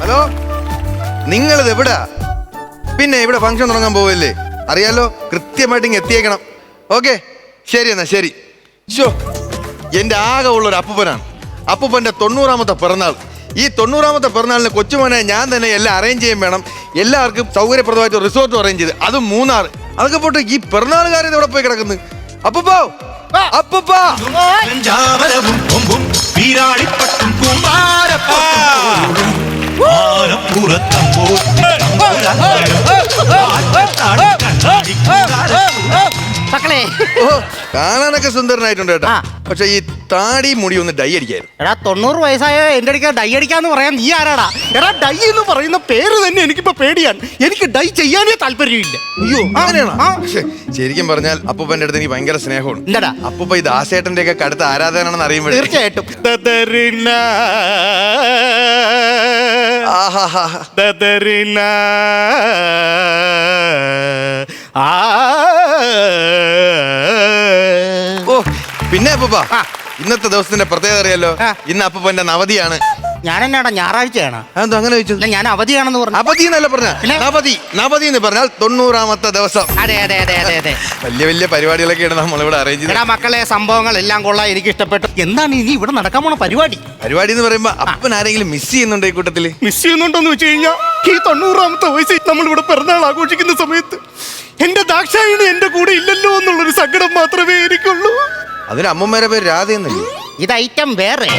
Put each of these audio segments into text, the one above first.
Hello, നിങ്ങളിത് എവിടാ? പിന്നെ ഇവിടെ ഫംഗ്ഷൻ തുടങ്ങാൻ പോവല്ലേ? അറിയാലോ, കൃത്യമായിട്ട് ഇങ്ങ് എത്തിയേക്കണം. ഓക്കെ, ശരി എന്നാ ശരി. ഷോ, എൻ്റെ ആകെ ഉള്ളൊരു അപ്പൂപ്പനാണ്. അപ്പൂപ്പൻ്റെ 90ാമത്തെ പിറന്നാൾ. ഈ 90ാമത്തെ പിറന്നാളിന് കൊച്ചുമോനെ ഞാൻ തന്നെ എല്ലാം അറേഞ്ച് ചെയ്യാൻ വേണം. എല്ലാവർക്കും സൗകര്യപ്രദമായിട്ട് റിസോർട്ട് അറേഞ്ച് ചെയ്ത്, അതും 3 അതൊക്കെ പോട്ട് ഈ പിറന്നാളുകാരൻ ഇവിടെ പോയി കിടക്കുന്നു. അപ്പൂപ്പോ, അപ്പൂപ്പാ, മക്കളെ കാണാനൊക്കെ സുന്ദരനായിട്ടുണ്ട് കേട്ടോ. പക്ഷെ ഈ താടി മുടി ഒന്ന് ഡൈ അടിക്കായിരുന്നു. എടാ 90 വയസ്സായ എന്റെ അടിക്കാൻ ഡൈ അടിക്കാന്ന് പറയാൻ നീ ആരാടാ? എടാ ഡൈ എന്ന് പറയുന്ന പേര് തന്നെ എനിക്കിപ്പോ പേടിയാണ്. എനിക്ക് ഡൈ ചെയ്യാനേ താല്പര്യമില്ല. അയ്യോ, അങ്ങനെയാണോ? ശരിക്കും പറഞ്ഞാൽ അപ്പൂപ്പന്റെ അടുത്ത് എനിക്ക് ഭയങ്കര സ്നേഹമാണ്. എന്താടാ അപ്പൂപ്പ ഈ ദാസേട്ടന്റെ ഒക്കെ കടുത്ത ആരാധകനാണെന്ന് അറിയുമ്പോൾ തീർച്ചയായിട്ടും ഓ പിന്നെ അപ്പൂപ്പ, ഇന്നത്തെ ദിവസത്തിന്റെ പ്രത്യേകത അറിയാലോ. ഇന്ന് അപ്പൂപ്പന്റെ നവതിയാണ്. ഞാനെന്നാടാ ഞായറാഴ്ചയാണ്? അതെന്തോ അങ്ങനെ ചോദിച്ചത്? ഞാൻ അവധിയാണെന്ന് പറഞ്ഞു. അവധി എന്നല്ല പറഞ്ഞ, നവതി. നവതി എന്ന് പറഞ്ഞാൽ 90ാമത്തെ ദിവസം. അതെ അതെ അതെ അതെ അതെ. വലിയ വലിയ പരിപാടികളൊക്കെയാണ് നമ്മളിവിടെ അറേഞ്ച് ചെയ്തത്. എടാ മക്കളെ, സംഭവങ്ങൾ എല്ലാം കൊള്ളാം, എനിക്ക് ഇഷ്ടപ്പെട്ടു. എന്താണ് ഇനി ഇവിടെ നടക്കാൻ പോണ പരിപാടി? പരിപാടി എന്ന് പറയുമ്പോ അപ്പൻ ആരെങ്കിലും മിസ് ചെയ്യുന്നുണ്ടോ ഈ കൂട്ടത്തില്? മിസ് ചെയ്യുന്നുണ്ടോന്ന് വെച്ച് കഴിഞ്ഞാൽ ഈ 90ാമത്തെ വയസ്സിൽ നമ്മളിവിടെ പിറന്നാൾ ആഘോഷിക്കുന്ന സമയത്ത് എന്റെ ദാക്ഷായണി എന്റെ കൂടെ ഇല്ലല്ലോ എന്നുള്ളൊരു സങ്കടം മാത്രമേ എനിക്കുള്ളൂ. അതിന് അമ്മമ്മേരെ പേര് രാധയെന്നല്ലേ? ഇത് ഐറ്റം വേറെ.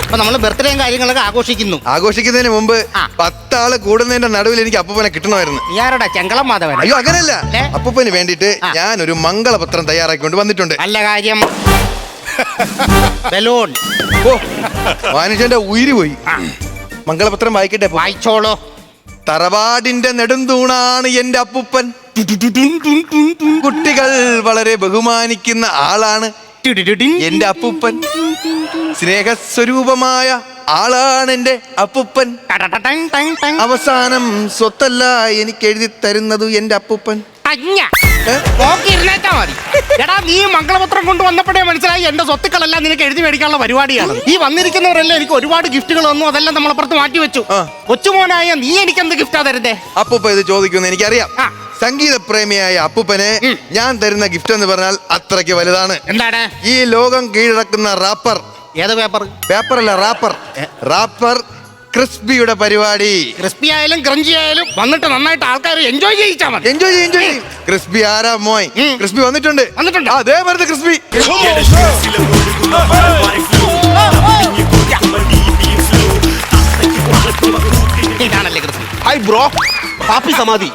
അപ്പൊ നമ്മള് ബർത്ത്ഡേയും കാര്യങ്ങളൊക്കെ ആഘോഷിക്കുന്നതിന് മുമ്പ് 10 ആള് കൂടുന്നതിന്റെ നടുവിൽ എനിക്ക് അപ്പൂപ്പനെ കിട്ടണമായിരുന്നു. ഞാനടാ ചെങ്കളം മാധവൻ. അയ്യോ അങ്ങനെയല്ല, അപ്പൂപ്പന് വേണ്ടിട്ട് ഞാനൊരു മംഗളപത്രം തയ്യാറാക്കിക്കൊണ്ട് വന്നിട്ടുണ്ട്. നല്ല കാര്യം. ബലൂൺ. ഓ, മനുഷ്യന്റെ ഉയിര് പോയി. മംഗളപത്രം വായിക്കട്ടെ? വായിച്ചോളൂ. തറവാടിന്റെ നെടുന്തൂണാണ് എന്റെ അപ്പൂപ്പൻ. കുട്ടികൾ വളരെ ബഹുമാനിക്കുന്ന ആളാണ് എന്റെ അപ്പൂപ്പൻ. സ്നേഹസ്വരൂപമായ ആളാണ് എന്റെ അപ്പൂപ്പൻ. അവസാനം സ്വത്തല്ല എനിക്ക് എഴുതി തരുന്നത് എന്റെ അപ്പൂപ്പൻ. എടാ, നീ മംഗളപത്രം കൊണ്ടുവന്നപ്പോഴേ മനസ്സിലായി എന്റെ സ്വത്തുക്കളെല്ലാം നിനക്ക് എഴുതി മേടിക്കാനുള്ള പരിപാടിയാണ്. ഈ വന്നിരിക്കുന്നവരെല്ലാം എനിക്ക് ഒരുപാട് ഗിഫ്റ്റുകൾ വന്നു, അതെല്ലാം നമ്മളപ്പുറത്ത് മാറ്റി വെച്ചു. കൊച്ചുമോനായ നീ എനിക്ക് എന്ത് ഗിഫ്റ്റാ തരുന്നേ? അപ്പൂപ്പ ഇത് ചോദിക്കുമെന്ന് എനിക്കറിയാം. സംഗീത പ്രേമിയായ അപ്പൂപ്പന് ഞാൻ തരുന്ന ഗിഫ്റ്റ് എന്ന് പറഞ്ഞാൽ അത്രയ്ക്ക് വലുതാണ്. എന്താണ്? ഈ ലോകം കീഴടക്കുന്ന റാപ്പർ. ഏത് പേപ്പർ? പേപ്പറല്ല, റാപ്പർ ക്രിസ്പിയുടെ പരിപാടി. ക്രിസ്പി ആയാലും ക്രഞ്ചി ആയാലും വന്നിട്ട് നന്നായിട്ട് ആൾക്കാർ എൻജോയ് ചെയ്യിച്ചാൽ മതി. എൻജോയ് ചെയ്യും. ക്രിസ്പി ആരാ മോയ്? ക്രിസ്പി വന്നിട്ടുണ്ട്. അതേ പറഞ്ഞ ക്രിസ്പി. ഇതാണല്ലേ ക്രിസ്പി? Hi bro. പാപ്പി സമാധി.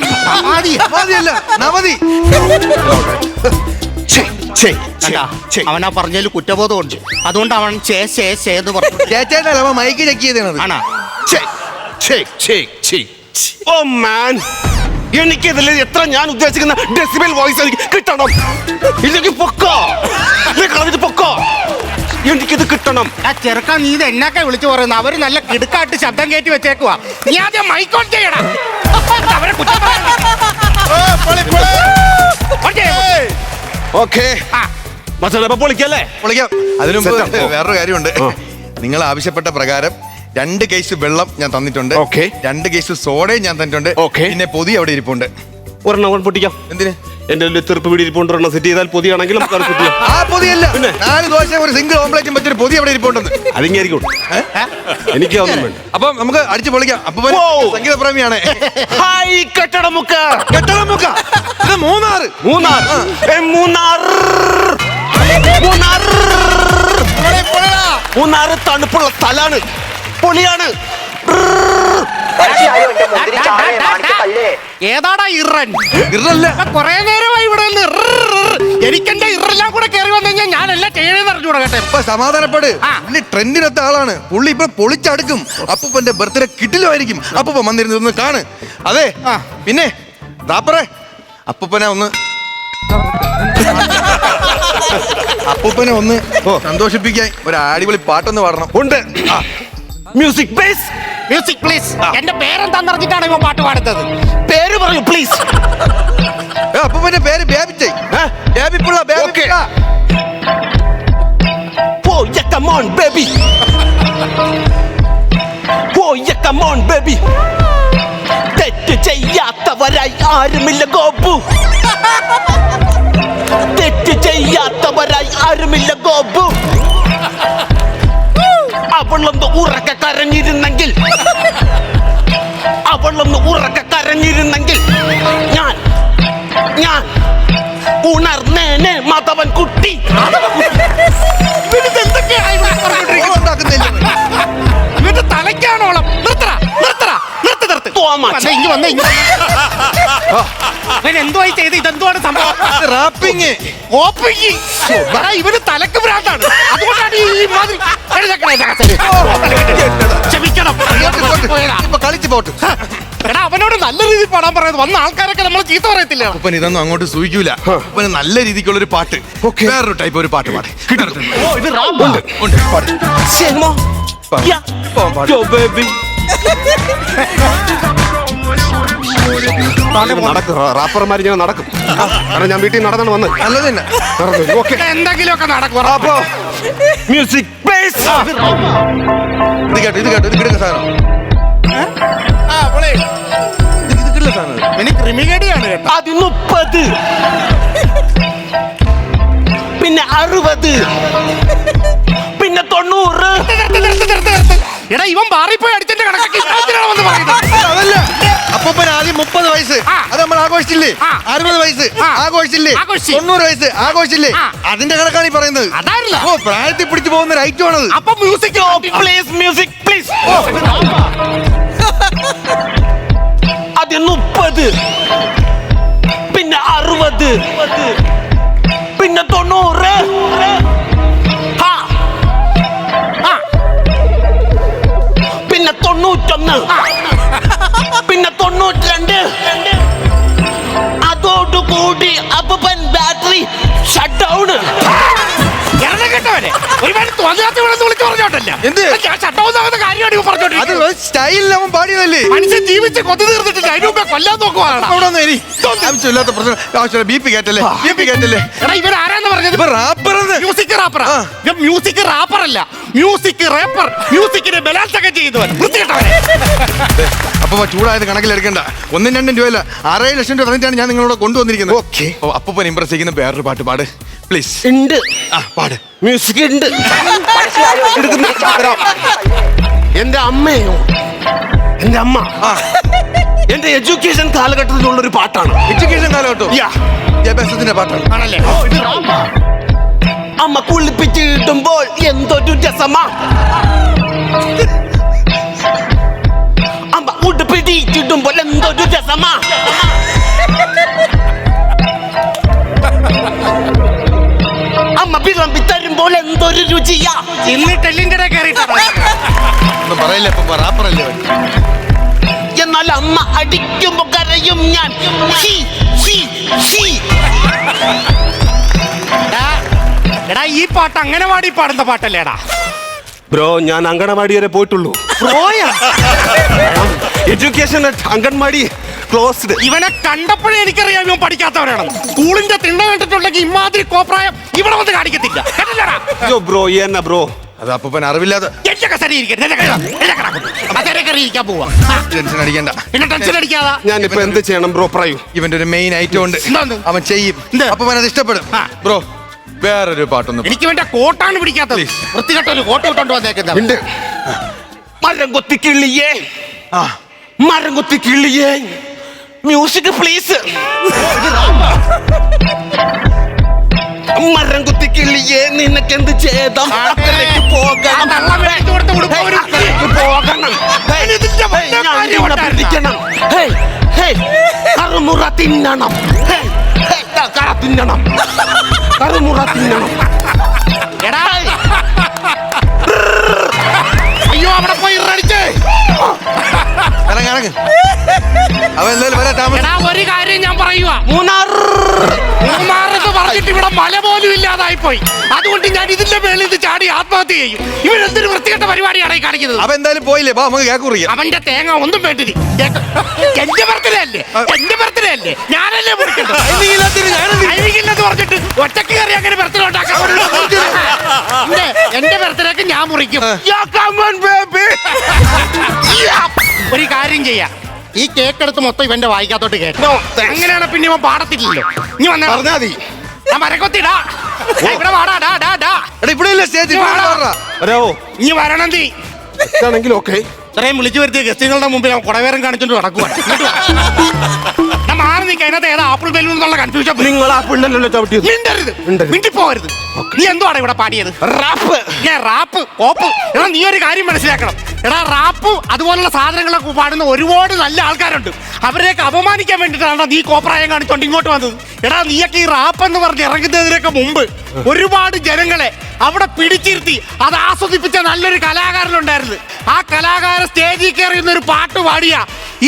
സമാധിയല്ല, നവതി. അവനാ പറഞ്ഞതിൽ കുറ്റബോധമുണ്ട്, അതുകൊണ്ട് അവൻ എന്ന് പറഞ്ഞു. ചേച്ചേട്ടല്ല, മൈക്ക് ചെക്ക് ചെയ്തത്. ആണാ? ഓ മാൻ, എനിക്ക് ഇതിൽ എത്ര ഞാൻ ഉദ്ദേശിക്കുന്ന ഡെസിബൽ വോയിസ് എനിക്ക് കിട്ടണം. ഇല്ലെങ്കിൽ പൊക്കോ, പൊക്കോ, എനിക്കിത് കിട്ടണം. ആ ചെറുക്കാൻ നീ ഇത് എന്നൊക്കെ വിളിച്ചു പറയുന്നു. അവര് നല്ല കിടുക്കായിട്ട് ശബ്ദം കയറ്റി വെച്ചേക്കുവാ. നീ ആദ്യം മൈക്ക് ഓൺ ചെയ്യണം. ഓക്കേ, പൊളിക്കല്ലേ? പൊളിക്കാം. അതിനു മുമ്പ് വേറൊരു കാര്യമുണ്ട്. നിങ്ങൾ ആവശ്യപ്പെട്ട പ്രകാരം 2 കേസ് വെള്ളം ഞാൻ തന്നിട്ടുണ്ട്. 2 കേസ് സോഡയും ഞാൻ തന്നിട്ടുണ്ട്. പിന്നെ പൊതി അവിടെ ഇരിപ്പുണ്ട്. ഒരെണ്ണം പൊട്ടിക്കാം. എന്തിന്? എന്റെ തെറുപ്പ് വീട് ഇരിപ്പുണ്ട്. ഒരെണ്ണം സെറ്റ് ചെയ്താൽ പൊതിയാണെങ്കിൽ ആ പൊതിയല്ല, 4 ദോശ ഒരു സിംഗിൾ ഓംപ്ലേറ്റും വെച്ചൊരു പൊതി അവിടെ ഇരിപ്പുണ്ടെന്ന്. അതിങ്ങായിരിക്കും. എനിക്ക് അപ്പൊ നമുക്ക് അടിച്ചു പൊളിക്കാം. അപ്പൊ സംഗീത പ്രേമിയാണ്. കെട്ടടമുക്ക ഇത് മൂന്നാറ് തണുപ്പുള്ള സ്ഥലാണ്, പൊളിയാണ്. ഏതാടാ ഇറൻ? ഇറല്ല, കൊറേ നേരമായി ഇവിടെ എനിക്കെന്റെ ഇറെല്ലാം കൂടെ കയറി വന്നു കഴിഞ്ഞാൽ ഞാനെല്ലാം ചെയ്യണമെന്ന് അറിഞ്ഞൂടാ കേട്ടെ. ഇപ്പൊ സമാധാനപ്പെട്. പുള്ളി ട്രെൻഡിനൊത്ത ആളാണ്. പുള്ളി ഇപ്പൊ പൊളിച്ചടുക്കും. അപ്പൂപ്പന്റെ ബർത്ത്ഡേ കിട്ടിലുമായിരിക്കും. അപ്പൂപ്പ വന്നിരുന്ന് കാണ്. അതെ, പിന്നെ റാപ്പറേ, അപ്പൂപ്പനെ ഒന്ന് സന്തോഷിപ്പിക്കാൻ ഒരു അടിപൊളി പാട്ടൊന്ന് പാടണം. ഉണ്ട്. Music please. Music please. എന്റെ പേരെന്താന്ന് അറിഞ്ഞിട്ടാണ് ഇവ പാട്ട് പാടുന്നത്. പേര് പറയൂ പ്ലീസ്. അപ്പൂപ്പന്റെ പേര് ബേബിച്ചേ. ബേബിപ്പുള്ള ബേബിപ്പിള്ള. Oh, yeah, come on, baby. come on baby. തെറ്റ് ചെയ്യാത്തവരായി ആരുമില്ല ഗോപു. തെറ്റ് ചെയ്യാത്തവരായി ആരുമില്ല ഗോപു. അവളൊന്ന് ഉറക്കെ കരഞ്ഞിരുന്നെങ്കിൽ, അവളൊന്ന് ഉറക്കെ കരഞ്ഞിരുന്നെങ്കിൽ ഞാൻ ഉണർന്നേനെ മാധവൻ കുട്ടി. ഇവന്റെ തലയ്ക്കാണോളം. എന്തുവായി ചെയ്ത് ഇതെന്തുവാണ് സംഭവം? റാപ്പിങ്. ഇവന് തലക്ക് ഭ്രാന്താണ്. അതുകൊണ്ടാണ് ഈ മാതിരി. ക്ഷമിക്കണം. ഇപ്പൊ കളിച്ച് പോട്ട്. എടാ അവനോട് നല്ല രീതിയിൽ പാടാൻ പറയുന്നത്. വന്ന ആൾക്കാരൊക്കെ നമ്മൾ ചീത്ത പറയത്തില്ല. അപ്പൻ ഇതൊന്നും അങ്ങോട്ട് സൂചിക്കൂല. അപ്പന് നല്ല രീതിക്കുള്ള ഒരു പാട്ട്, വേറൊരു ടൈപ്പ് ഒരു പാട്ട് പാട്. റാപ്പർമാർ ഞാൻ നടക്കും. കാരണം ഞാൻ വീട്ടിൽ നടന്നാണ് വന്നത്. നല്ലത് തന്നെ. എന്തെങ്കിലുമൊക്കെ നടക്കും. മ്യൂസിക് ഇത് കേട്ടോ, ഇത് കേട്ടോ, ഇത് കിടക്കുന്ന സാധനം. ഇത് കിട്ടുന്ന സാധനം. എനിക്ക് ക്രിമികേടിയാണ് കേട്ടോ. 30 പിന്നെ 60 പിന്നെ 90. എടാ ഇവൻ മാറിപ്പോയി അടിച്ചെന്റെ കണക്കൊക്കെ വന്ന് പറയുന്നത്. അതല്ല, അപ്പൻ ആദ്യം 30 വയസ്സ് അത് നമ്മൾ ആഘോഷിച്ചില്ലേ? 60 വയസ്സ് ആഘോഷിച്ചില്ലേ? 90 വയസ്സ് ആഘോഷിച്ചില്ലേ? അതിന്റെ കണക്കാണ് ഈ പറയുന്നത്. അതല്ല. ഓ, പ്രായത്തിൽ പിടിച്ചു പോകുന്ന ഒരു ഐറ്റം ആണത്. അപ്പൊ മ്യൂസിക് മ്യൂസിക് പ്ലീസ്. ആദ്യം 30 പിന്നെ 60 പിന്നെ 90. പിന്നെ 91 പിന്നെ 92. അതോടുകൂടി അപ്പൻ ബാറ്ററി ഷട്ട് ഡൗൺ. കേട്ടവനെ ഒരുപാട് വിളിച്ചു പറഞ്ഞോട്ടല്ല. എന്ത്? ഞാൻ ഷട്ടൗന്നാവുന്ന കാര്യമാണ് ഇവ പറഞ്ഞോട്ടെ. അത് സ്റ്റൈലിൽ അവൻ പാടിയതല്ലേ? മനുഷ്യൻ ജീവിച്ച് കൊതി തീർന്നിട്ടില്ല. അതിന് മുമ്പേ കൊല്ലാൻ നോക്കുവാണ്. ആവശ്യമില്ലാത്ത പ്രശ്നം. ആവശ്യമില്ല. ബി പി കേട്ടല്ലേ? എടാ ഇവൻ ആരാന്ന് പറഞ്ഞത്? ഇപ്പൊ റാപ്പർ. മ്യൂസിക് റാപ്പറാ. മ്യൂസിക് റാപ്പർ അല്ല, മ്യൂസിക് റാപ്പർ. മ്യൂസിക്കിനെ ബലാത്സംഗം ചെയ്തവൻ. അപ്പൊ ചൂടായത് കണക്കിലെടുക്കണ്ട. 1-2 രൂപയല്ല, 6-7 ലക്ഷം രൂപ പറഞ്ഞിട്ടാണ് ഞാൻ നിങ്ങളോട് കൊണ്ടുവന്നിരിക്കുന്നത്. ഓക്കെ. അപ്പൻ ഇംപ്രസ് ചെയ്യുന്ന വേറൊരു പാട്ട് പാട് പ്ലീസ്. ഉണ്ട്. പാട്. മ്യൂസിക് ഉണ്ട്. എന്റെ അമ്മയോ, എന്റെ അമ്മ എന്റെ എഡ്യൂക്കേഷൻ കാലഘട്ടത്തിലുള്ളൊരു പാട്ടാണ്. എഡ്യൂക്കേഷൻ കാലഘട്ടം വിദ്യാഭ്യാസത്തിന്റെ പാട്ടാണ് ആണല്ലേ? അമ്മ കുളിപ്പിച്ചിടുമ്പോൾ എന്തൊരു രസമാ. അമ്മ ഉടുപ്പിടിച്ചിടുമ്പോൾ എന്തൊരു രസമാ. അമ്മ വിളമ്പി തരുമ്പോൾ എന്തൊരു രുചിയാ. എന്നിട്ട് എല്ലിന്റെ ഒന്നും പറയില്ല. ഇപ്പൊ റാപ്പറല്ലേ? എന്നാൽ അമ്മ അടിക്കുമ്പോ കരയും ഞാൻ. എടാ ഈ പാട്ട് അംഗനവാടി പാടുന്ന പാട്ടല്ലേടാ? ബ്രോ, ഞാൻ അങ്കണവാടി വരെ പോയിട്ടുള്ളൂ. Education anganwadi closed. ഇവനെ കണ്ടപ്പോഴേ എനിക്കറിയാം ഇവൻ പഠിക്കാത്തവരാണ്. സ്കൂളിന്റെ തിണ്ണ കണ്ടിട്ടുണ്ടെങ്കിൽ ഇമാതിരി കോപ്രായം ഇവിടെ വന്ന് കാണിക്കത്തില്ല. ബ്രോ എന്നാ ബ്രോ, അത് അപ്പൻ അറിവില്ലാതെ. ടെൻഷൻ അടിക്കണ്ട. പിന്നെ ടെൻഷൻ അടിക്കാതെ ഞാൻ ഇപ്പൊ എന്ത് ചെയ്യണം ബ്രോ പറയൂ. ഇവന്റെ ഒരു മെയിൻ ഐറ്റം ഉണ്ട്, എന്താണ്? അവൻ ചെയ്യും. അപ്പൻ അത് ഇഷ്ടപ്പെടും. ബ്രോ വേറൊരു പാട്ടൊന്നും. എനിക്ക് വേണ്ട കോട്ടാണ് പിടിക്കാത്തത്. വൃത്തികെട്ട ഒരു കോട്ട ഇട്ടോണ്ട് വന്നേക്കുന്നത്. മരം കൊത്തി കിള്ളിയേ, മരം കൊത്തി കിള്ളിയേ, മ്യൂസിക് പ്ലീസ്. മരം കുത്തി കിള്ളിയേ, നിനക്കെന്ത് ചെയ്തം? പോകണം. കറുമുറ തിന്നണം, കറ തിന്നണം, കറുമുറ തിന്നണം. അയ്യോ അവിടെ പോയി ഇറടിച്ചേ. അവൻ എന്തായാലും വരാം. ഒരു കാര്യം ഞാൻ പറയുക, മൂന്നാർ പറഞ്ഞിട്ട് ഇവിടെ മല പോലും ഇല്ലാതായി പോയി. അതുകൊണ്ട് ഞാൻ ഇതിന്റെ മേളിൽ ഇത് ചാടി ആത്മഹത്യ ചെയ്യും. ഇവരെന്തൊരു വൃത്തികെട്ട പരിപാടിയാണ് ഈ കാണിക്കുന്നത്. അവ എന്തായാലും പോയില്ലേ, ബാ നമുക്ക് കേക്ക് മുറിക്കാം. അവന്റെ തേങ്ങ ഒന്നും വേണ്ടില്ല. എന്റെ ബർത്ത്ഡേ അല്ലേ, എന്റെ ബർത്ത്ഡേ അല്ലേ, ഞാനല്ലേ മുറിക്കണ്ടത്. അയവിക്കില്ലെന്ന് പറഞ്ഞിട്ട് ഒറ്റക്ക് കയറി അങ്ങനെ ബർത്ത്ഡേ ഉണ്ടാക്കാൻ എന്റെ ബർത്ത്ഡേക്ക് ഞാൻ മുറിക്കും. ഒരു കാര്യം ചെയ്യാം, ഈ കേക്ക് എടുത്ത് മൊത്തം ഇവന്റെ വായിക്കാത്തോട്ട് കേട്ടോ. എങ്ങനെയാണ് പിന്നെ ഇവൻ പാടത്തില്ലല്ലോ. ഇനി വന്നാ പറഞ്ഞാ മതി. ഞാൻ മരക്കൊത്തിടാ ഇവിടെ വാടാ ഡാ ഡാ ഡാ. ഇവിടെ ഇല്ല സ്റ്റേജ്. ഇനി വരണം നീ. ആണെങ്കിലും ഓക്കെ. ഇത്രയും വിളിച്ചു വരുത്തിയ ഗസ്റ്റുകളുടെ മുമ്പിൽ അവൻ കുടവേരം കാണിച്ചോണ്ട് നടക്കുക. മാറി നിൽക്കുക. അതിനകത്ത് ഏതാ ആപ്പിൾ ബെല്ലൂൺ എന്നുള്ള കൺഫ്യൂഷൻ. നിങ്ങൾ ആ പിള്ളല്ലോ ചവിട്ടിയത്. മിണ്ടരുത്, മിണ്ടിപ്പോകരുത്. നീ എന്തുവാണ് ഇവിടെ പാടിയത്? റാപ്പ്. Rap pop. എടാ നീ ഒരു കാര്യം മനസ്സിലാക്കണം. എടാ റാപ്പ് അതുപോലുള്ള സാധനങ്ങളൊക്കെ പാടുന്ന ഒരുപാട് നല്ല ആൾക്കാരുണ്ട്. അവരെയൊക്കെ അപമാനിക്കാൻ വേണ്ടിയിട്ടാണ് നീ കോപ്രായം കാണിച്ചോണ്ട് ഇങ്ങോട്ട് വന്നത്. എടാ നീയൊക്കെ ഈ റാപ്പ് എന്ന് പറഞ്ഞ് ഇറങ്ങുന്നതിനൊക്കെ മുമ്പ് ഒരുപാട് ജനങ്ങളെ അവിടെ പിടിച്ചിരുത്തി അത് ആസ്വദിപ്പിച്ച നല്ലൊരു കലാകാരനുണ്ടായിരുന്നു. ആ കലാകാരൻ സ്റ്റേജിൽ കയറിയുന്ന ഒരു പാട്ട് പാടിയ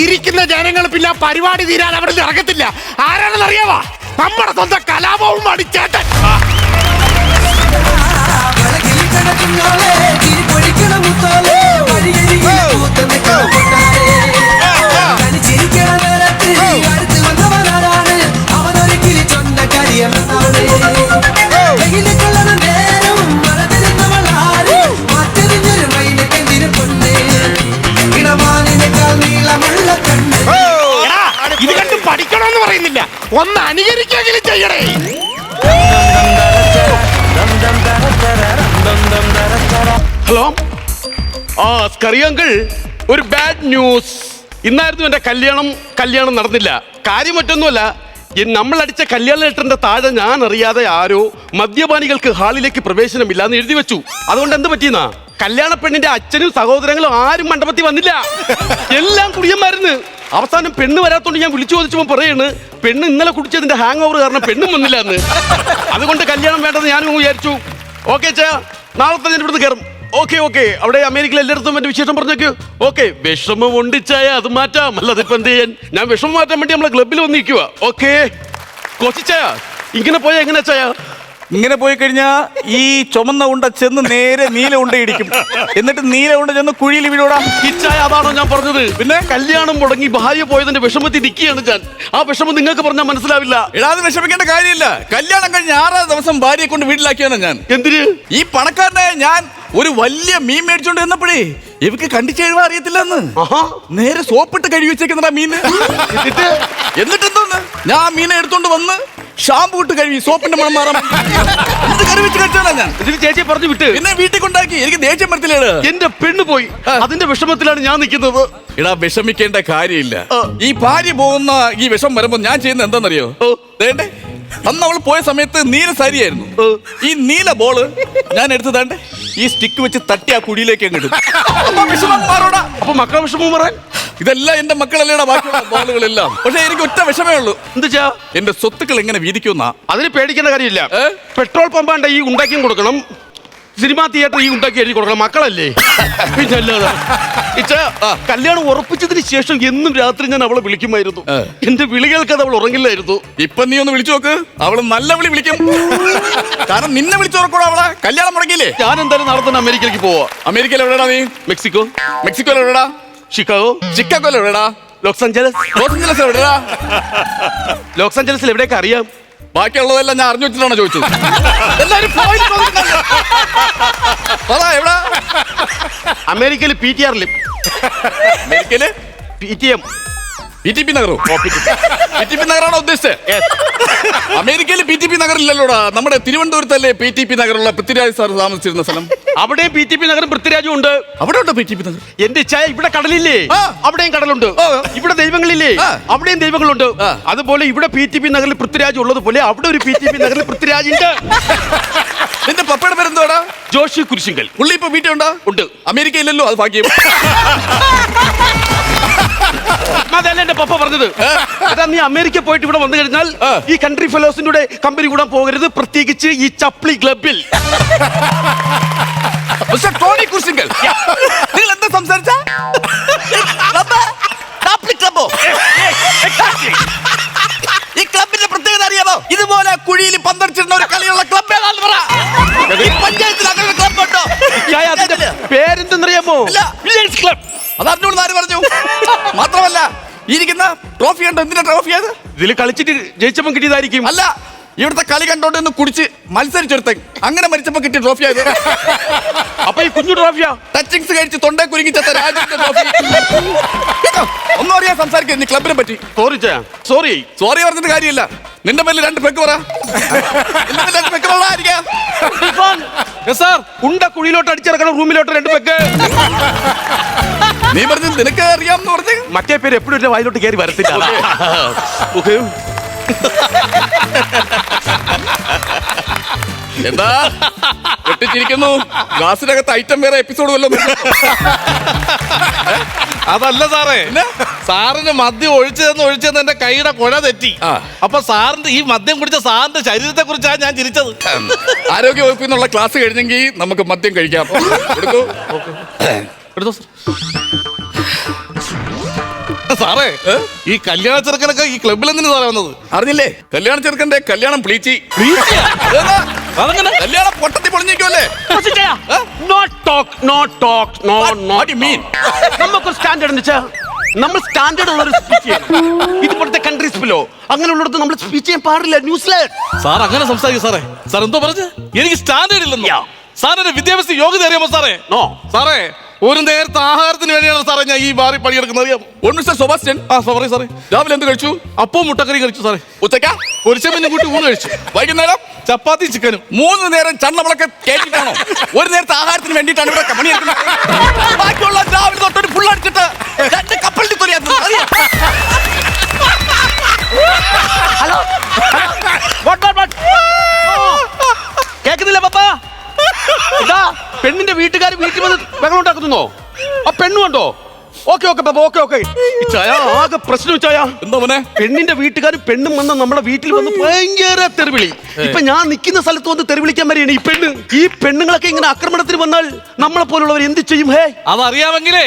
ഇരിക്കുന്ന ജനങ്ങൾ പിന്നെ ആ പരിപാടി തീരാൻ അവിടെ ഇറങ്ങത്തില്ല. ആരാണെന്ന് അറിയാവാ? നമ്മുടെ സ്വന്തം കലാഭവൻ മണിച്ചേട്ടൻ. ഇത് കണ്ട് പഠിക്കണമെന്ന് പറയുന്നില്ല, ഒന്ന് അനുകരിക്കെങ്കിലും ചെയ്യണേ. ഹലോ, സ്കറി അങ്കിൾ, ഒരു ബാഡ് ന്യൂസ്. ഇന്നായിരുന്നു എന്റെ കല്യാണം നടന്നില്ല. കാര്യം മറ്റൊന്നുമല്ല, നമ്മൾ അടിച്ച കല്യാണ ലെറ്ററിന്റെ താഴെ ഞാൻ അറിയാതെ ആരോ മദ്യപാനികൾക്ക് ഹാളിലേക്ക് പ്രവേശനമില്ല എന്ന് എഴുതി വെച്ചു. അതുകൊണ്ട് എന്ത് പറ്റിയെന്നാ, കല്യാണ പെണ്ണിന്റെ അച്ഛനും സഹോദരങ്ങളും ആരും മണ്ഡപത്തിൽ വന്നില്ല. എല്ലാം കുടിയന്മാരുന്ന്. അവസാനം പെണ്ണ് വരാത്തോണ്ട് ഞാൻ വിളിച്ചു ചോദിച്ചപ്പോൾ പറയാണ് പെണ്ണ് ഇന്നലെ കുടിച്ചതിന്റെ ഹാങ് ഓവർ കാരണം പെണ്ണും വന്നില്ല എന്ന്. അതുകൊണ്ട് കല്യാണം വേണ്ടെന്ന് ഞാനും വിചാരിച്ചു. ഓക്കെ ചാ, നാളെ തന്നെ ഇവിടുന്ന് കയറും. ഓക്കെ അവിടെ അമേരിക്കയിൽ എല്ലായിടത്തും എന്റെ വിശേഷം പറഞ്ഞേക്ക്. ഓക്കെ, വിഷമം ഒണ്ടിച്ചായ അത് മാറ്റാം, അല്ലാതെ ഇപ്പൊ എന്ത് ചെയ്യാൻ. ഞാൻ വിഷമം മാറ്റാൻ വേണ്ടി നമ്മളെ ക്ലബിൽ വന്നിരിക്കുക. ഓക്കെ കോച്ചിച്ചായ, ഇങ്ങനെ പോയാ എങ്ങനെ ചായ? ഇങ്ങനെ പോയി കഴിഞ്ഞാ ഈ ചുമന്ന ഉണ്ട ചെന്ന് നേരെ നീല ഉണ്ട ഇടിക്കും. എന്നിട്ട് നീല ഉണ്ട ചെന്ന് കുഴിയിൽ വീഴൂടാ. ഇച്ചായ അതാണോ ഞാൻ പറഞ്ഞത്? പിന്നെ കല്യാണം മുടങ്ങി ഭാര്യ പോയതിന്റെ വിഷമത്തിൽ നിൽക്കുകയാണ് ഞാൻ. ആ വിഷമം നിങ്ങൾക്ക് പറഞ്ഞാൽ മനസ്സിലാവില്ല. എടാത് വിഷമിക്കേണ്ട കാര്യമില്ല. കല്യാണം കഴിഞ്ഞ് 6ാം ദിവസം ഭാര്യയെ കൊണ്ട് വീട്ടിലാക്കിയാണ് ഞാൻ. എന്തിന്? ഈ പണക്കാരനായ ഞാൻ ഒരു വലിയ മീൻ മേടിച്ചോണ്ട് വന്നപ്പോഴേ ഇവക്ക് കണ്ടിച്ച് കഴിവാൻ അറിയത്തില്ലെന്ന് നേരെ സോപ്പിട്ട് കഴുകി വെച്ചേക്കുന്നതാ മീന്. എന്നിട്ട് എന്തോന്ന്, ഞാൻ ആ മീനെ എടുത്തോണ്ട് വന്ന് ഷാമ്പു ഇട്ട് കഴുകി സോപ്പിന്റെ മണം മാറാം കറി വെച്ച് കഴിച്ചാണ് ഞാൻ. ഇതിന് ചേച്ചിയെ പറഞ്ഞു വിട്ട് പിന്നെ വീട്ടിൽ കൊണ്ടാക്കി. എനിക്ക് ദേഷ്യം വരത്തില്ലേ? എന്റെ പെണ്ണ് പോയി, അതിന്റെ വിഷമത്തിലാണ് ഞാൻ നിൽക്കുന്നത്. എടാ വിഷമിക്കേണ്ട കാര്യമില്ല. ഈ ഭാര്യ പോകുന്ന ഈ വിഷം വരുമ്പോ ഞാൻ ചെയ്യുന്നത് എന്താണെന്നറിയോ? ദേണ്ടേ, അന്ന് അവൾ പോയ സമയത്ത് നീല സാരിയായിരുന്നു. ഈ നീല ബോള് ഞാൻ എടുത്തതാണ്ട് ഈ സ്റ്റിക്ക് വെച്ച് തട്ടി ആ കുടിയിലേക്ക് അങ്ങിടും. അപ്പൊ മക്കളെ വിഷമം പറയാൻ ഇതെല്ലാം എന്റെ മക്കളല്ലേടാ, ബാക്കിയുള്ള ബോളുകളെല്ലാം. പക്ഷെ എനിക്ക് ഒറ്റ വിഷമേ ഉള്ളൂ. എന്താ എന്റെ സ്വത്തുക്കൾ എങ്ങനെ വീതിക്കുന്ന. അതിന് പേടിക്കേണ്ട കാര്യമില്ല. പെട്രോൾ പമ്പാണ്ട് ഈ ഉണ്ടാക്കിയും കൊടുക്കണം, സിനിമാ തിയേറ്റർ ഈ ഉണ്ടാക്കി എഴുതി കൊടുക്കണം. മക്കളല്ലേ പിന്നെ അല്ലാതെ. കല്യാണം ഉറപ്പിച്ചതിന് ശേഷം എന്നും രാത്രി ഞാൻ അവളെ വിളിക്കുമായിരുന്നു. എന്റെ വിളി കേൾക്കാതെ അവൾ ഉറങ്ങില്ലായിരുന്നു. ഇപ്പൊ നീ ഒന്ന് വിളിച്ചു നോക്ക്, അവള് നല്ല വിളി വിളിക്കും. കാരണം നിന്നെ വിളിച്ചുറക്കൂടാ അവളെ. കല്യാണം മുടങ്ങിയില്ലേ? ഞാൻ എന്തായാലും നാളെ തന്നെ അമേരിക്കയിലേക്ക് പോവാ. അമേരിക്കയിൽ എവിടെടാ നീ? മെക്സിക്കോയിൽ എവിടെടാ? ചിക്കാഗോയിൽ എവിടെടാ? ലോസ് ആഞ്ചലസ് എവിടെടാ? ലോസ് ആഞ്ചലസിൽ എവിടെയൊക്കെ അറിയാം. ബാക്കിയുള്ളതെല്ലാം ഞാൻ അറിഞ്ഞു വെച്ചിട്ടാണ് ചോദിച്ചത്. എല്ലാരും എവിടാ? അമേരിക്കയിൽ PTR-ൽ. അമേരിക്കയില് PTM PTP നഗറോ? PTP നഗറാണോ ഉദ്ദേശിച്ചത്? അമേരിക്കയിൽ PTP നഗറില്ലല്ലോടാ. നമ്മുടെ തിരുവനന്തപുരത്തല്ലേ PTP നഗറുള്ള പൃഥ്വിരാജ് സാർ താമസിച്ചിരുന്ന സ്ഥലം. അവിടെ PTP നഗറും പൃഥ്വിരാജും ഉണ്ട്. അവിടെ ഉണ്ടോ PTP നഗർ? എന്റെ ചായ, ഇവിടെ കടലില്ലേ, അവിടെയും കടലുണ്ട്. ഇവിടെ ദൈവങ്ങളില്ലേ, അവിടെയും ദൈവങ്ങളുണ്ട്. അതുപോലെ ഇവിടെ PTP നഗറിൽ പൃഥ്വിരാജ് ഉള്ളതുപോലെ അവിടെ ഒരു PTP നഗറിൽ പൃഥ്വിരാജ് ഉണ്ട്. നിന്റെ പപ്പയുടെ പേരെന്തോടാ? ജോഷി കുരിശിങ്കൽ. പുള്ളി ഇപ്പൊ വീട്ടിലുണ്ടോ? ഉണ്ട്. അമേരിക്കയിലല്ലോ, അത് ഭാഗ്യം. അതല്ല എന്റെ പപ്പ പറഞ്ഞത്. അതാ നീ അമേരിക്ക പോയിട്ട് ഇവിടെ വന്നു കഴിഞ്ഞാൽ ഈ കൺട്രി ഫെലോസിന്റെ കമ്പനി കൂടാൻ പോകരുത്, പ്രത്യേകിച്ച് ഈ ചപ്ലി ക്ലബിൽ. ടോണി കുരിശിങ്കൽ, നിങ്ങൾ എന്താ സംസാരിച്ച? ഈ ക്ലബിന്റെ പ്രത്യേകത അറിയാമോ? ഇതുപോലെ കുഴിയിൽ പന്തടിച്ചിരുന്ന ഒരു ബില്ലിയേഴ്സ് ക്ലബ്. അത് അറിഞ്ഞോളൂ ആര് പറഞ്ഞു? മാത്രമല്ല ഇരിക്കുന്ന ട്രോഫി കണ്ടോ? എന്തിനാ ട്രോഫി അത്? ഇതിൽ കളിച്ചിട്ട് ജയിച്ചപ്പം കിട്ടിയതായിരിക്കും. അല്ല, ഇവിടുത്തെ കളി കണ്ടോണ്ട് ഒന്ന് കുടിച്ച് മത്സരിച്ചെടുത്ത അങ്ങനെ മരിച്ചപ്പോ കിട്ടിയ ട്രോഫി ആയത്. അപ്പൊ ഈ കുഞ്ഞു ട്രോഫിയാ? ടച്ചിങ്സ് കഴിച്ച് തൊണ്ടേ കുരുങ്ങിച്ചത്ത രാജ്യത്തെ ട്രോഫി. ഒന്നും അറിയാൻ സംസാരിക്കുക നീ ക്ലബിനെ പറ്റി. സോറി ചായ, സോറി. സോറി പറഞ്ഞിട്ട് കാര്യമില്ല. നിന്റെ മേലിൽ 2 പെക്ക് പറ. 2 പെക്ക് ആയിരിക്കാം. ഉണ്ട കുഴിയിലോട്ട് അടിച്ചിറക്കണം, റൂമിലോട്ട് 2 പെക്ക്. നീ പറഞ്ഞു നിനക്ക് അറിയാമെന്ന് പറഞ്ഞു. മറ്റേ പേര് എപ്പോഴും എന്റെ വായിലോട്ട് കയറി വരത്തില്ല. ഓക്കെ. എന്താ പൊട്ടിച്ചിരിക്കുന്നു? ഗ്ലാസിനകത്ത് ഐറ്റം വേറെ എപ്പിസോഡ് വല്ലതും? അതല്ല സാറേ, സാറിന് മദ്യം ഒഴിച്ചതെന്ന് എന്റെ കൈയുടെ കുഴ തെറ്റി. അപ്പൊ സാറിന്റെ ഈ മദ്യം കുടിച്ച സാറിന്റെ ശരീരത്തെ കുറിച്ചാണ് ഞാൻ ചിരിച്ചത്. ആരോഗ്യ വകുപ്പിൽ നിന്നുള്ള ക്ലാസ് കഴിഞ്ഞെങ്കിൽ നമുക്ക് മദ്യം കഴിക്കാം. എടുക്കൂ. എടുത്തോ സാറേ. ഈ കല്യാണ ചെറുക്കനൊക്കെ ഈ ക്ലബിൽ എന്തിനു സാറേ വന്നത്? അറിഞ്ഞില്ലേ? കല്യാണ ചെറുക്കന്റെ കല്യാണം പ്ലീച്ചി. അതങ്ങനെ കല്യാണം പൊട്ടത്തി പൊളിഞ്ഞിരിക്കുമല്ലേ? നമുക്കൊരു സ്റ്റാൻഡേർഡ് ഉണ്ട് ചാ. നമ്മൾ സ്റ്റാൻഡേർഡ് ഉള്ള ഒരു സ്പീച്ച് ചെയ്യണം. ഇതുപോലത്തെ കൺട്രീസിലോ അങ്ങനെയുള്ളിടത്ത് നമ്മൾ സ്പീച്ച് ചെയ്യാൻ പാടില്ല. ന്യൂസിലാൻഡ് സാർ അങ്ങനെ സംസാരിക്കും സാറേ. സാർ എന്തോ പറഞ്ഞു? എനിക്ക് സ്റ്റാൻഡേർഡ് ഇല്ലെന്നോ? സാറിന്റെ വിദ്യാഭ്യാസ യോഗ്യത അറിയാമോ സാറേ? നോ സാറേ, ഒരു നേരത്തെ ആഹാരത്തിന് വേണ്ടിയാണ് സാറേ ഞാൻ ഈ ബാറിൽ പണിയെടുക്കുന്നത്. അറിയാമോ? മിസ്റ്റർ സെബാസ്റ്റ്യൻ, സോറി സാറേ. രാവിലെ എന്ത് കഴിച്ചു? അപ്പവും മുട്ടക്കറി കഴിച്ചു സാറേ. ഉച്ചക്ക പൊരിച്ചമീനും കൂട്ടി ഊണ് കഴിച്ചു. വൈകുന്നേരം ചപ്പാത്തി ചിക്കനും. 3 നേരം ചണ്ണവിളക്ക് കേട്ടിട്ടാണോ? ഒരു നേരത്തെ ആഹാരത്തിന് വേണ്ടിയിട്ടാണ് ഇവിടെ പണിയെടുക്കുന്നത്. ബാക്കിയുള്ള രാവിലെ തൊട്ടൊരു ഫുൾ അടിച്ചിട്ട് 2 കപ്പലിൽ തൊലിയാക്കുന്നു. ഹലോ, കേക്കുന്നില്ല പപ്പ? ഇതാ പെണ്ണിന്റെ വീട്ടുകാർ വീട്ടിൽ വന്ന് ബഹളം ഉണ്ടാക്കുന്നോ? ആ പെണ്ണു കണ്ടോ? ഓക്കെ ഓക്കെ പപ്പ, ഓക്കെ ഓക്കെ. ചായ ആകെ പ്രശ്നം ചായ. എന്താ മോനെ? പെണ്ണിന്റെ വീട്ടുകാരും പെണ്ണും വന്ന് നമ്മുടെ വീട്ടിൽ വന്ന് ഭയങ്കര തെറിവിളി. ഇപ്പൊ ഞാൻ നിൽക്കുന്ന സ്ഥലത്ത് വന്ന് തെറിവിളിക്കാൻ വരെയാണ് ഈ പെണ്ണ്. ഈ പെണ്ണുങ്ങളൊക്കെ ഇങ്ങനെ ആക്രമണത്തിന് വന്നാൽ നമ്മളെ പോലുള്ളവർ എന്ത് ചെയ്യും? ഹേ, അതറിയാമെങ്കിലേ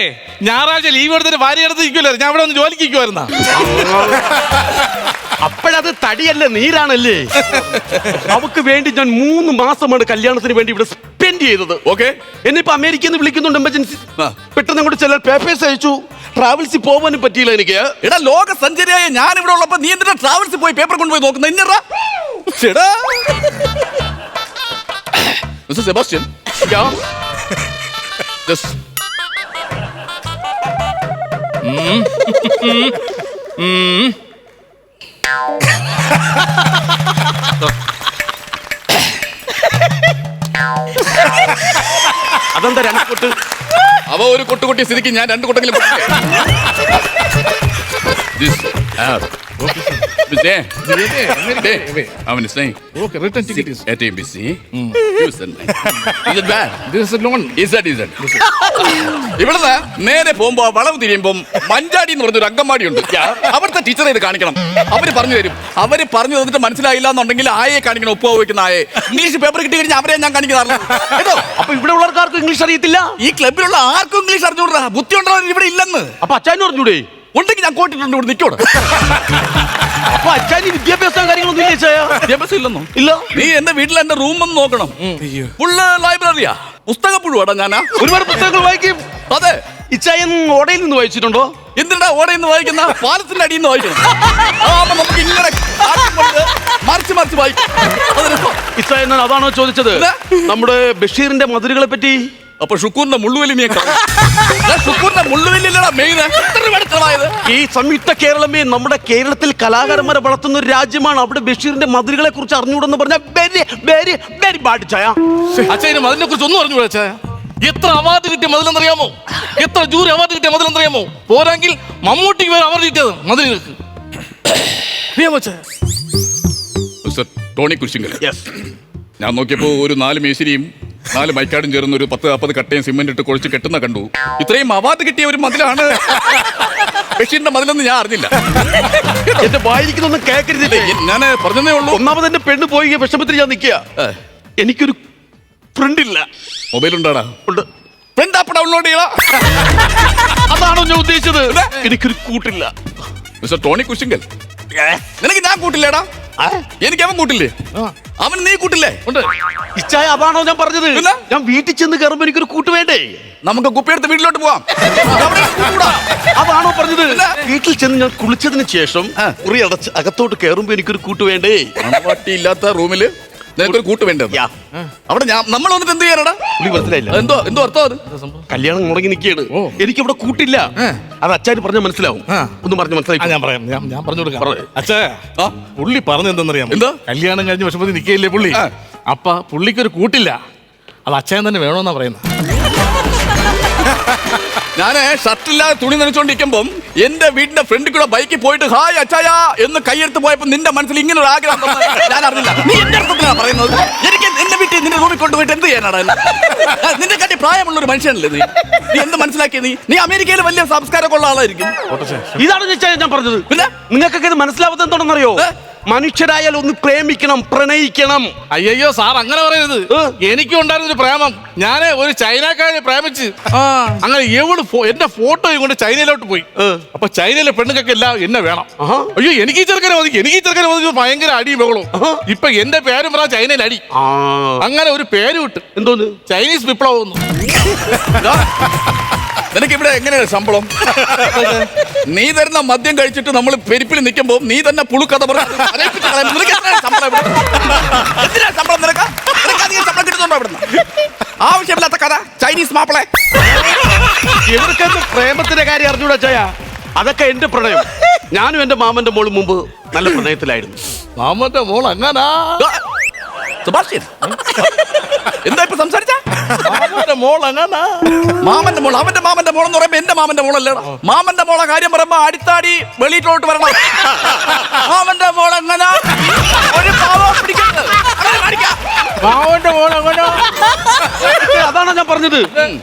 ഞായറാഴ്ച ലീവ് എടുത്തിട്ട് ഭാര്യ എടുത്ത് ഇരിക്കുമല്ലോ. ഞാൻ ഇവിടെ ഒന്ന് ജോലിക്ക് ഇരിക്കുവായിരുന്ന. അപ്പോഴത് തടിയല്ലേ, നീരാണല്ലേ. അവക്ക് വേണ്ടി ഞാൻ 3 മാസമാണ് കല്യാണത്തിന് വേണ്ടി ഇവിടെ സ്പെൻഡ് ചെയ്തത്. ഓക്കെ, എന്നിപ്പോ അമേരിക്കയിൽ നിന്ന് വിളിക്കുന്നുണ്ട് എമർജൻസി. പെട്ടെന്ന് അങ്ങോട്ട് ചില പേപ്പേഴ്സ് അയച്ചു. ട്രാവൽസിൽ പോകാനും പറ്റിയില്ല എനിക്ക്. എടാ, ലോക സഞ്ചാരിയായ ഞാൻ ഇവിടെ ഉള്ളപ്പോ നീ എന്തിനാ ട്രാവൽസിൽ പോയി പേപ്പർ കൊണ്ടുപോയി നോക്കുന്നത്? ഇന്നറാ മിസ്റ്റർ സെബാസ്റ്റ്യൻ, അതെന്താ 2 കൊട്ട്? അവ ഒരു കൊട്ടുകൊട്ടിയ സ്ഥിതിക്ക് ഞാൻ 2 കൊട്ടെങ്കിലും ഇവിടുന്ന് നേരെ പോകുമ്പോ വളവ് തിരിയുമ്പോ മഞ്ചാടി എന്ന് പറഞ്ഞൊരു അങ്കമാടി ഉണ്ട്. അവിടുത്തെ ടീച്ചറെ ഇത് കാണിക്കണം. അവര് പറഞ്ഞു തരും. അവര് പറഞ്ഞു തന്നിട്ട് മനസ്സിലായില്ല എന്നുണ്ടെങ്കിൽ ആയെ കാണിക്കണം. ഉപ്പ് വയ്ക്കുന്ന ആയെ. ഇംഗ്ലീഷ് പേപ്പർ കിട്ടി കഴിഞ്ഞാൽ അവരെ ഞാൻ കാണിക്കാറില്ല കേട്ടോ. അപ്പൊ ഇവിടെ ഉള്ളവർക്കാർക്കും ഇംഗ്ലീഷ് അറിയത്തില്ല. ഈ ക്ലബിലുള്ള ആർക്കും ഇംഗ്ലീഷ് അറിഞ്ഞൂടാ. ബുദ്ധി ഉണ്ടോ ഇവിടെ ഇല്ലെന്ന്. അപ്പൊ അച്ഛനും അറിഞ്ഞൂടെ? ഉണ്ടെങ്കിൽ ഞാൻ കോട്ടിട്ടുണ്ട് ഇവിടെ നിൽക്കോടെ. അപ്പൊ അച്ഛന് വിദ്യാഭ്യാസം കാര്യങ്ങളൊന്നും ഇല്ലേ ചായ? വിദ്യാഭ്യാസം ഇല്ലെന്നോ? ഇല്ല. നീ എന്റെ വീട്ടിൽ എന്റെ റൂം ഒന്ന് നോക്കണം. ഫുള്ള് ലൈബ്രറിയാ. പുസ്തകപ്പുഴുവാടാ ഞാനാ. ഒരുപാട് പുസ്തകങ്ങൾ വായിക്കും. അതെ. ഇച്ചായൻ ഓടയിൽ നിന്ന് വായിച്ചിട്ടുണ്ടോ? എന്തിനാ ഓടയിൽ നിന്ന് വായിക്കുന്ന? പാലത്തിന്റെ അടിയിൽ നിന്ന് വായിക്കണം. അതാവുമ്പോ നമുക്ക് ഇങ്ങനെ മറിച്ച് മറിച്ച് വായിക്കും. ഇച്ചായൻ അതാണോ ചോദിച്ചത്? നമ്മുടെ ബഷീറിന്റെ മധുരകളെ പറ്റി. അപ്പൊ ഷുക്കൂറിന്റെ മുള്ളുവലി ഷുക്കൂറിന്റെ മുള്ളുവലില്ലടാ മെയിൻ. ഈ സംയുക്ത കേരളമേ നമ്മുടെ കേരളത്തിൽ കലാകാരന്മാരെ വളർത്തുന്ന ഒരു രാജ്യമാണ്. അവിടെ ബഷീറിന്റെ മധുരകളെ കുറിച്ച് അറിഞ്ഞുകൂടെന്ന് പറഞ്ഞാൽ വെരി വെരി വെരി ബാഡ് ചായ. അച്ഛനും അതിനെ കുറിച്ച് ഒന്നും അറിഞ്ഞു വിളിച്ച. എത്ര അവാർഡ് കിട്ടിയ മതിലെന്നറിയാമോ? എത്ര ജൂറി അവാർഡ് കിട്ടിയ മതിലെന്നറിയാമോ? പോരാങ്കിൽ മമ്മൂട്ടിക്ക് വരെ അവാർഡ് കിട്ടിയത് മതിലുകൾക്ക്. ടോണി കുരിശിങ്കൽ, ഞാൻ നോക്കിയപ്പോ ഒരു 4 മേശിരിയും 4 മൈക്കാടും ചേർന്ന് ഒരു 10-40 കട്ടയും സിമെന്റ് ഇട്ട് കുഴച്ച് കെട്ടുന്ന കണ്ടു. ഇത്രയും അവാർഡ് കിട്ടിയ ഒരു മതിലാണ് ബഷീറിന്റെ മതിലെന്ന് ഞാൻ അറിഞ്ഞില്ല. എന്റെ വായിരിക്കുന്നൊന്നും കേൾക്കരുതില്ലേ? ഞാൻ പറഞ്ഞതേ ഉള്ളൂ. ഒന്നാമത് എന്റെ പെണ്ണ് പോയി വിഷമത്തിൽ ഞാൻ നിൽക്കുക. എനിക്കൊരു ഫ്രണ്ട് ഇല്ല. മൊബൈൽ ഉണ്ടാടാ? ഉണ്ട്. ഫ്രണ്ട് ആപ്പ് ഡൗൺലോഡ് ചെയ്യടാ. അതാണോ ഞാൻ ഉദ്ദേശിച്ചത്? എനിക്കൊരു കൂട്ടില്ല. മിസ്റ്റർ ടോണി കുരിശിങ്കൽ, നിനക്ക് ഞാൻ കൂട്ടില്ലേടാ? എനിക്ക് അവൻ കൂട്ടില്ലേ? അവൻ നീ കൂട്ടില്ലേ? ഉണ്ട്. ഇച്ചായ അതാണോ ഞാൻ പറഞ്ഞത്? പിന്നെ? ഞാൻ വീട്ടിൽ ചെന്ന് കയറുമ്പോ എനിക്കൊരു കൂട്ട് വേണ്ടേ? നമുക്ക് കുപ്പിയെടുത്ത് വീട്ടിലോട്ട് പോവാം. അവിടെ കൂട്ടുകൂടാ. അതാണോ പറഞ്ഞത്? വീട്ടിൽ ചെന്ന് ഞാൻ കുളിച്ചതിന് ശേഷം കുറി അടച്ച് അകത്തോട്ട് കയറുമ്പോ എനിക്കൊരു കൂട്ട് വേണ്ടേ? പട്ടി ഇല്ലാത്ത റൂമില് നിനക്കൊരു കൂട്ട് വേണ്ടത്. യാ. അവിടെ നമ്മൾ വന്നിട്ട് എന്ത് ചെയ്യാനടാ? പുള്ളി മനസ്സിലായില്ല. എന്തോ അർത്ഥം അത്? കല്യാണം മുടങ്ങി നിൽക്കുകയാണ്. എനിക്കിവിടെ കൂട്ടില്ല. അത് അച്ചാര് പറഞ്ഞാൽ മനസ്സിലാവും. ഒന്ന് പറഞ്ഞ് മനസ്സിലായി. ഞാൻ പറയാം, ഞാൻ പറഞ്ഞു കൊടുക്കാം. പറയ്. അച്ഛാ, പുള്ളി പറഞ്ഞെന്തെന്നറിയാം? എന്താ? കല്യാണം കഴിഞ്ഞ് വിഷമത്തിൽ നിൽക്കുകയില്ലേ പുള്ളി? അപ്പ പുള്ളിക്കൊരു കൂട്ടില്ല. അത് അച്ഛൻ തന്നെ വേണമെന്നാ പറയുന്നത്. ഞാന് ഷർട്ടില്ലാതെ തുണി നനച്ചോണ്ടിരിക്കുമ്പം എന്റെ വീടിന്റെ ഫ്രണ്ടിൽ കൂടെ ബൈക്കിൽ പോയിട്ട് ഹായ് അച്ചായ എന്ന് കൈയെടുത്ത് പോയപ്പോ നിന്റെ മനസ്സിൽ ഇങ്ങനെ ഒരു ആഗ്രഹം തോന്നുന്നത് ഞാൻ അറിഞ്ഞില്ല. നീ എന്റെ അർത്ഥത്തിലാണ് പറയുന്നത്. എനിക്ക് എന്റെ വീട്ടിൽ നിന്റെ റൂമിൽ കൊണ്ടുപോയിട്ട് എന്ത് ചെയ്യാനാടാ? നിന്റെ കാട്ടി പ്രായമുള്ള ഒരു മനുഷ്യനല്ലേ നീ? നീ എന്ത് മനസ്സിലാക്കിയ? നീ അമേരിക്കയിൽ വലിയ സംസ്കാരമൊക്കെ ഉള്ള ആളായിരിക്കും. ഇതാണ് ഞാൻ പറഞ്ഞത്. പിന്നെ നിങ്ങൾക്കൊക്കെ ഇത് മനസ്സിലാവാത്ത എന്താണെന്നറിയോ? മനുഷ്യരായാൽ ഒന്ന് പ്രേമിക്കണം, പ്രണയിക്കണം. അയ്യോ സാർ, അങ്ങനെ പറയരുത്. എനിക്കും ഉണ്ടായിരുന്നൊരു പ്രേമം. ഞാൻ ഒരു ചൈനക്കാരെ പ്രേമിച്ച് അങ്ങനെ എന്റെ ഫോട്ടോയും കൊണ്ട് ചൈനയിലോട്ട് പോയി. അപ്പൊ ചൈനയിലെ പെണ്ണുങ്ങൾക്ക് എല്ലാം എന്നെ വേണം. അയ്യോ എനിക്ക് ഈ ചെറുക്കനെ മതി, ഭയങ്കര അടി ബഹളവും. ഇപ്പൊ എന്റെ പേരും പറ ചൈനയിൽ അടി. അങ്ങനെ ഒരു പേര് വിട്ട്. എന്തോന്ന്? ചൈനീസ് വിപ്ലവം. നിനക്ക് ഇവിടെ എങ്ങനെയാണ് ശമ്പളം? നീ തരുന്ന മദ്യം കഴിച്ചിട്ട് നമ്മൾ പെരിപ്പിൽ നിൽക്കുമ്പോ നീ തന്നെ പുളുക്കഥ ആവശ്യമില്ലാത്ത കഥ. ചൈനീസ് മാപ്പിളെ ഇവർക്കൊന്നും പ്രേമത്തിന്റെ കാര്യം അറിഞ്ഞൂടാ ചായ. അതൊക്കെ എന്റെ പ്രണയം. ഞാനും എന്റെ മാമന്റെ മോളും മുമ്പ് നല്ല പ്രണയത്തിലായിരുന്നു. മാമന്റെ മോൾ അങ്ങനാ? സുഭാഷ് എന്താ ഇപ്പൊ സംസാരിച്ച? മാമന്റെ മോൾ അങ്ങനാ? മാമന്റെ മോൾ, അവന്റെ മാമന്റെ മോൾ എന്ന് പറയുമ്പോ എന്റെ മാമന്റെ മോളല്ലേടാ. മാമന്റെ മോളെ കാര്യം പറയുമ്പോ അടിത്താടി വെളിയിലോട്ട് വരണം. മാമന്റെ മോൾ എങ്ങനെ ഒരു പാവം പിടിക്കുന്നത്? മാമന്റെ മോൾ അങ്ങനെ? അതാണ് ഞാൻ പറഞ്ഞത്.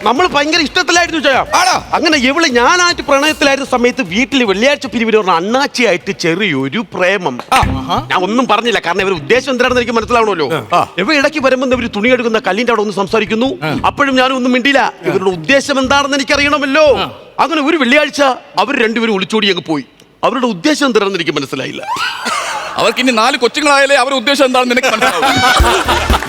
നമ്മൾ ഭയങ്കര ഇഷ്ടത്തിലായിരുന്നു ചായ. അങ്ങനെ എവിടെ ഞാനായിട്ട് പ്രണയത്തിലായിരുന്ന സമയത്ത് വീട്ടിൽ വെള്ളിയാഴ്ച പിരിവിന് പറഞ്ഞ അണ്ണാച്ചിയായിട്ട് ചെറിയൊരു പ്രേമം. ഞാൻ ഒന്നും പറഞ്ഞില്ല, കാരണം ഇവർ ഉദ്ദേശം എന്താണെന്ന് എനിക്ക് മനസ്സിലാവണമല്ലോ. ഇവ ഇടയ്ക്ക് വരുമ്പോൾ ഇവർ തുണി എടുക്കുന്ന കല്ലിന്റെ അവിടെ ഒന്ന് സംസാരിക്കുന്നു. അപ്പോഴും ഞാനും ഒന്നും മിണ്ടില്ല. ഇവരുടെ ഉദ്ദേശം എന്താണെന്ന് എനിക്ക് അറിയണമല്ലോ. അങ്ങനെ ഒരു വെള്ളിയാഴ്ച അവർ രണ്ടുപേരും ഒളിച്ചോടി അങ്ങ് പോയി. അവരുടെ ഉദ്ദേശം എന്താണെന്ന് എനിക്ക് മനസ്സിലായില്ല. അവർക്ക് ഇനി 4 കൊച്ചുങ്ങളായാലേ അവരുടെ ഉദ്ദേശം എന്താണെന്ന് നിനക്ക് മനസ്സിലാവും.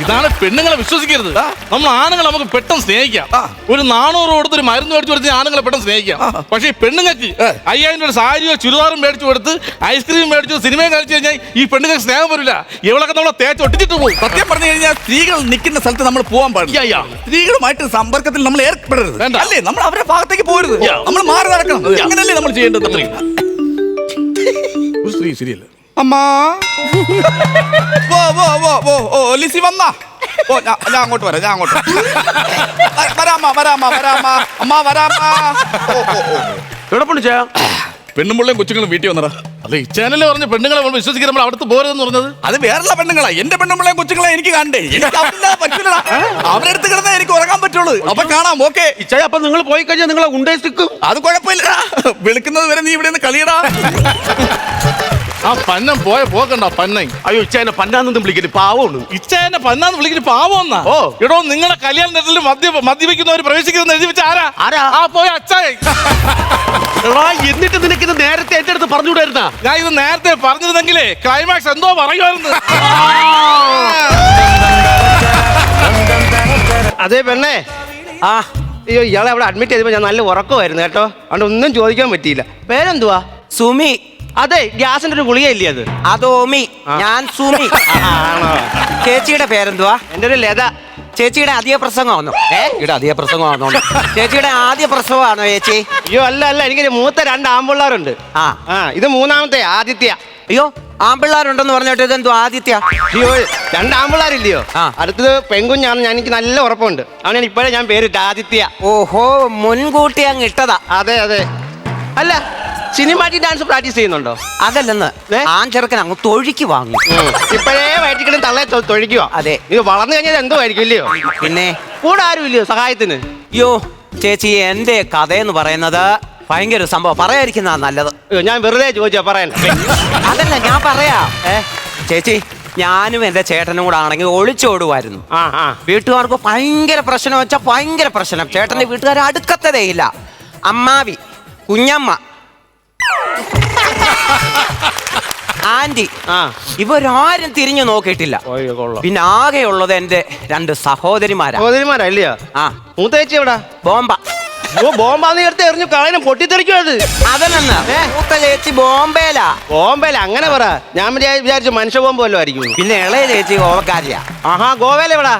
ഇതാണ് പെണ്ണുങ്ങളെ വിശ്വസിക്കരുത്. നമ്മൾ ആണുങ്ങളെ നമുക്ക് പെട്ടെന്ന് സ്നേഹിക്കാം. ഒരു 400 കൊടുത്ത് ഒരു മരുന്ന് മേടിച്ചു കൊടുത്ത് ആണുങ്ങളെ പെട്ടെന്ന് സ്നേഹിക്കാം. പക്ഷേ ഈ പെണ്ണുങ്ങൾക്ക് 5000 രൂപ സാരിയോ ചുരിദാറും മേടിച്ചു കൊടുത്ത് ഐസ്ക്രീം മേടിച്ചു സിനിമയും കളിച്ചു കഴിഞ്ഞാൽ ഈ പെണ്ണുങ്ങൾക്ക് സ്നേഹം വരില്ല. ഇവളൊക്കെ നമ്മളെ തേച്ച് ഒട്ടിച്ചിട്ട് പോകും. സത്യം പറഞ്ഞു കഴിഞ്ഞാൽ സ്ത്രീകൾ നിൽക്കുന്ന സ്ഥലത്ത് നമ്മൾ പോകാൻ പാടില്ല. സ്ത്രീകളുമായിട്ട് സമ്പർക്കത്തിൽ നമ്മൾ ഏർപ്പെടരുത്. അല്ലേ, നമ്മൾ അവരുടെ ഭാഗത്തേക്ക് പോകരുത്. നമ്മൾ മാറി നടക്കണം. അങ്ങനല്ലേ നമ്മൾ ചെയ്യേണ്ടത്. ഒരു സ്ത്രീ ശരിയല്ല. അമ്മാ ലിസി വന്നാ? ഞാൻ അങ്ങോട്ട് വരാം. വരാമ്മ. എവിടെ പോണു ചായ? പെണ്ണുമ്പിള്ളയും കൊച്ചുങ്ങളും വീട്ടിൽ വന്നടാ. അല്ല, ഈ ചാനലിൽ പറഞ്ഞ പെണ്ണുങ്ങളെ നമ്മൾ വിശ്വസിക്കാൻ നമ്മൾ അടുത്ത് പോരെന്ന് പറഞ്ഞത്. അത് വേറെയുള്ള പെണ്ണുങ്ങളാ. എന്റെ പെണ്ണുമ്പിള്ളയും കൊച്ചുങ്ങളെ എനിക്ക് കണ്ടേ. എനിക്ക് പറ്റൂല. അവരെടുത്ത് കിടന്നേ എനിക്ക് ഉറങ്ങാൻ പറ്റുള്ളൂ. അപ്പൊ കാണാം. ഓക്കെ ഇച്ചായ, അപ്പൊ നിങ്ങൾ പോയി കഴിഞ്ഞാൽ നിങ്ങളെ ഉണ്ടേസിക്കും. അത് കുഴപ്പമില്ല. വിളിക്കുന്നത് വരെ നീ ഇവിടെ നിന്ന് കളിയടാ. ആ പന്നം പോക്കണ്ട പന്ന. അയ്യോ, ഇച്ചായനെ പന്നാന്നൊന്നും വിളിക്കരുത്, പാവമാണ്. ഇച്ചായനെ പന്നാന്ന് വിളിക്കുന്ന പാവമെന്നാ? ഓ എടോ, നിങ്ങളുടെ കല്യാണ നെറ്റിൽ മദ്യപിക്കുന്നവർ പ്രവേശിക്കുന്ന എഴുതി വെച്ച ആരാ? ആ പോയ അച്ചായ. എന്നിട്ട് നിനക്ക് ഇത് നേരത്തെ എന്റെ അടുത്ത് പറഞ്ഞുകൂടായിരുന്ന? ഞാൻ ഇത് നേരത്തെ പറഞ്ഞിരുന്നെങ്കിലേ ക്ലൈമാക്സ് എന്തോ പറയുമായിരുന്നു. അതെ പെണ്ണേ. അയ്യോ, ഇയാളെ അവിടെ അഡ്മിറ്റ് ചെയ്തപ്പോ ഞാൻ നല്ല ഉറക്കമായിരുന്നു കേട്ടോ. അതുകൊണ്ട് ഒന്നും ചോദിക്കാൻ പറ്റിയില്ല. പേരെന്തുവാ? സുമി. അതെ, ഗ്യാസിന്റെ ഒരു ഗുളികയില്ലേ അത്? അതോമി. ഞാൻ സുമി. ആണോ? ചേച്ചിയുടെ പേരെന്തുവാ? എന്റെ ഒരു ലത. ചേച്ചിയുടെ ആദ്യ പ്രസംഗമാണോ? ഇവിടെ ആദ്യ പ്രസംഗമാണോ? ചേച്ചിയുടെ ആദ്യ പ്രസവമാണോ ചേച്ചി? അയ്യോ അല്ല, എനിക്ക് മൂത്ത 2 ആമ്പിള്ളാരുണ്ട്. ഇത് മൂന്നാമത്തെ ആദിത്യ. അയ്യോ, ആമ്പിള്ളാരുണ്ടെന്ന് പറഞ്ഞിട്ട് ഇതെന്തോ ആദിത്യ? അയ്യോ, 2 ആമ്പിള്ളാരില്ലയോ? അടുത്തത് പെൺകുഞ്ഞാണെന്ന് എനിക്ക് നല്ല ഉറപ്പുണ്ട്. അവനാണ് ഇപ്പോഴേ ഞാൻ പേരിട്ട് ആദിത്യ. ഓഹോ, മുൻകൂട്ടി അങ്ങ് ഇട്ടതാ. അതെ. അല്ല, സിനിമാറ്റിക് ഡാൻസ് പ്രാക്ടീസ് ചെയ്യുന്നുണ്ടോ? അതല്ലെന്ന് ആ ചെറുക്കൻ അങ്ങ് തൊഴിക്ക് വാങ്ങി. ഇപ്പോഴേ വയറ്റിക്കിടും തള്ളെ തൊഴിക്കുക. അതെ. ഇത് വളർന്നു കഴിഞ്ഞാൽ എന്തോ ആയിരിക്കും ഇല്ലയോ? പിന്നെ കൂടെ ആരും ഇല്ലയോ സഹായത്തിന്? അയ്യോ ചേച്ചി, എന്റെ കഥയെന്ന് പറയുന്നത് ഭയങ്കര സംഭവം. പറയാതിരിക്കുന്നതാ നല്ലത്. ഞാൻ വെറുതെ ചോദിച്ചാ പറയാൻ. അതല്ല, ഞാൻ പറയാ. ചേച്ചി, ഞാനും എന്റെ ചേട്ടനും കൂടെ ആണെങ്കിൽ ഒളിച്ചോടുമായിരുന്നു. വീട്ടുകാർക്ക് ഭയങ്കര പ്രശ്നം വെച്ചാൽ ഭയങ്കര പ്രശ്നം. ചേട്ടന്റെ വീട്ടുകാർ അടുക്കത്തതേ ഇല്ല. അമ്മാവി, കുഞ്ഞമ്മ, ആന്റി ആ. ഇവരാരും തിരിഞ്ഞു നോക്കിയിട്ടില്ല. ഓയ്യോ, കൊള്ളാം. പിന്നെ ആകെയുള്ളത് എന്റെ 2 സഹോദരിമാരാ. സഹോദരിമാരാ ഇല്ലയോ? ആ മൂത്ത ചേച്ചി എവിടാ? ബോംബ. ഓ, ബോംബാന്ന് എടുത്ത് എറിഞ്ഞു കളയണം, പൊട്ടിത്തെറിക്കും അത്. അതല്ലെന്ന് മൂത്ത ചേച്ചി ബോംബേലാ. ബോംബേല അങ്ങനെ പറ. ഞാൻ വിചാരിച്ചു മനുഷ്യ ബോംബ് വല്ലതും ആയിരിക്കും. പിന്നെ ഇളയ ചേച്ചി ഗോവക്കാരിയാ. ആഹാ, ഗോവയില എവിടാ?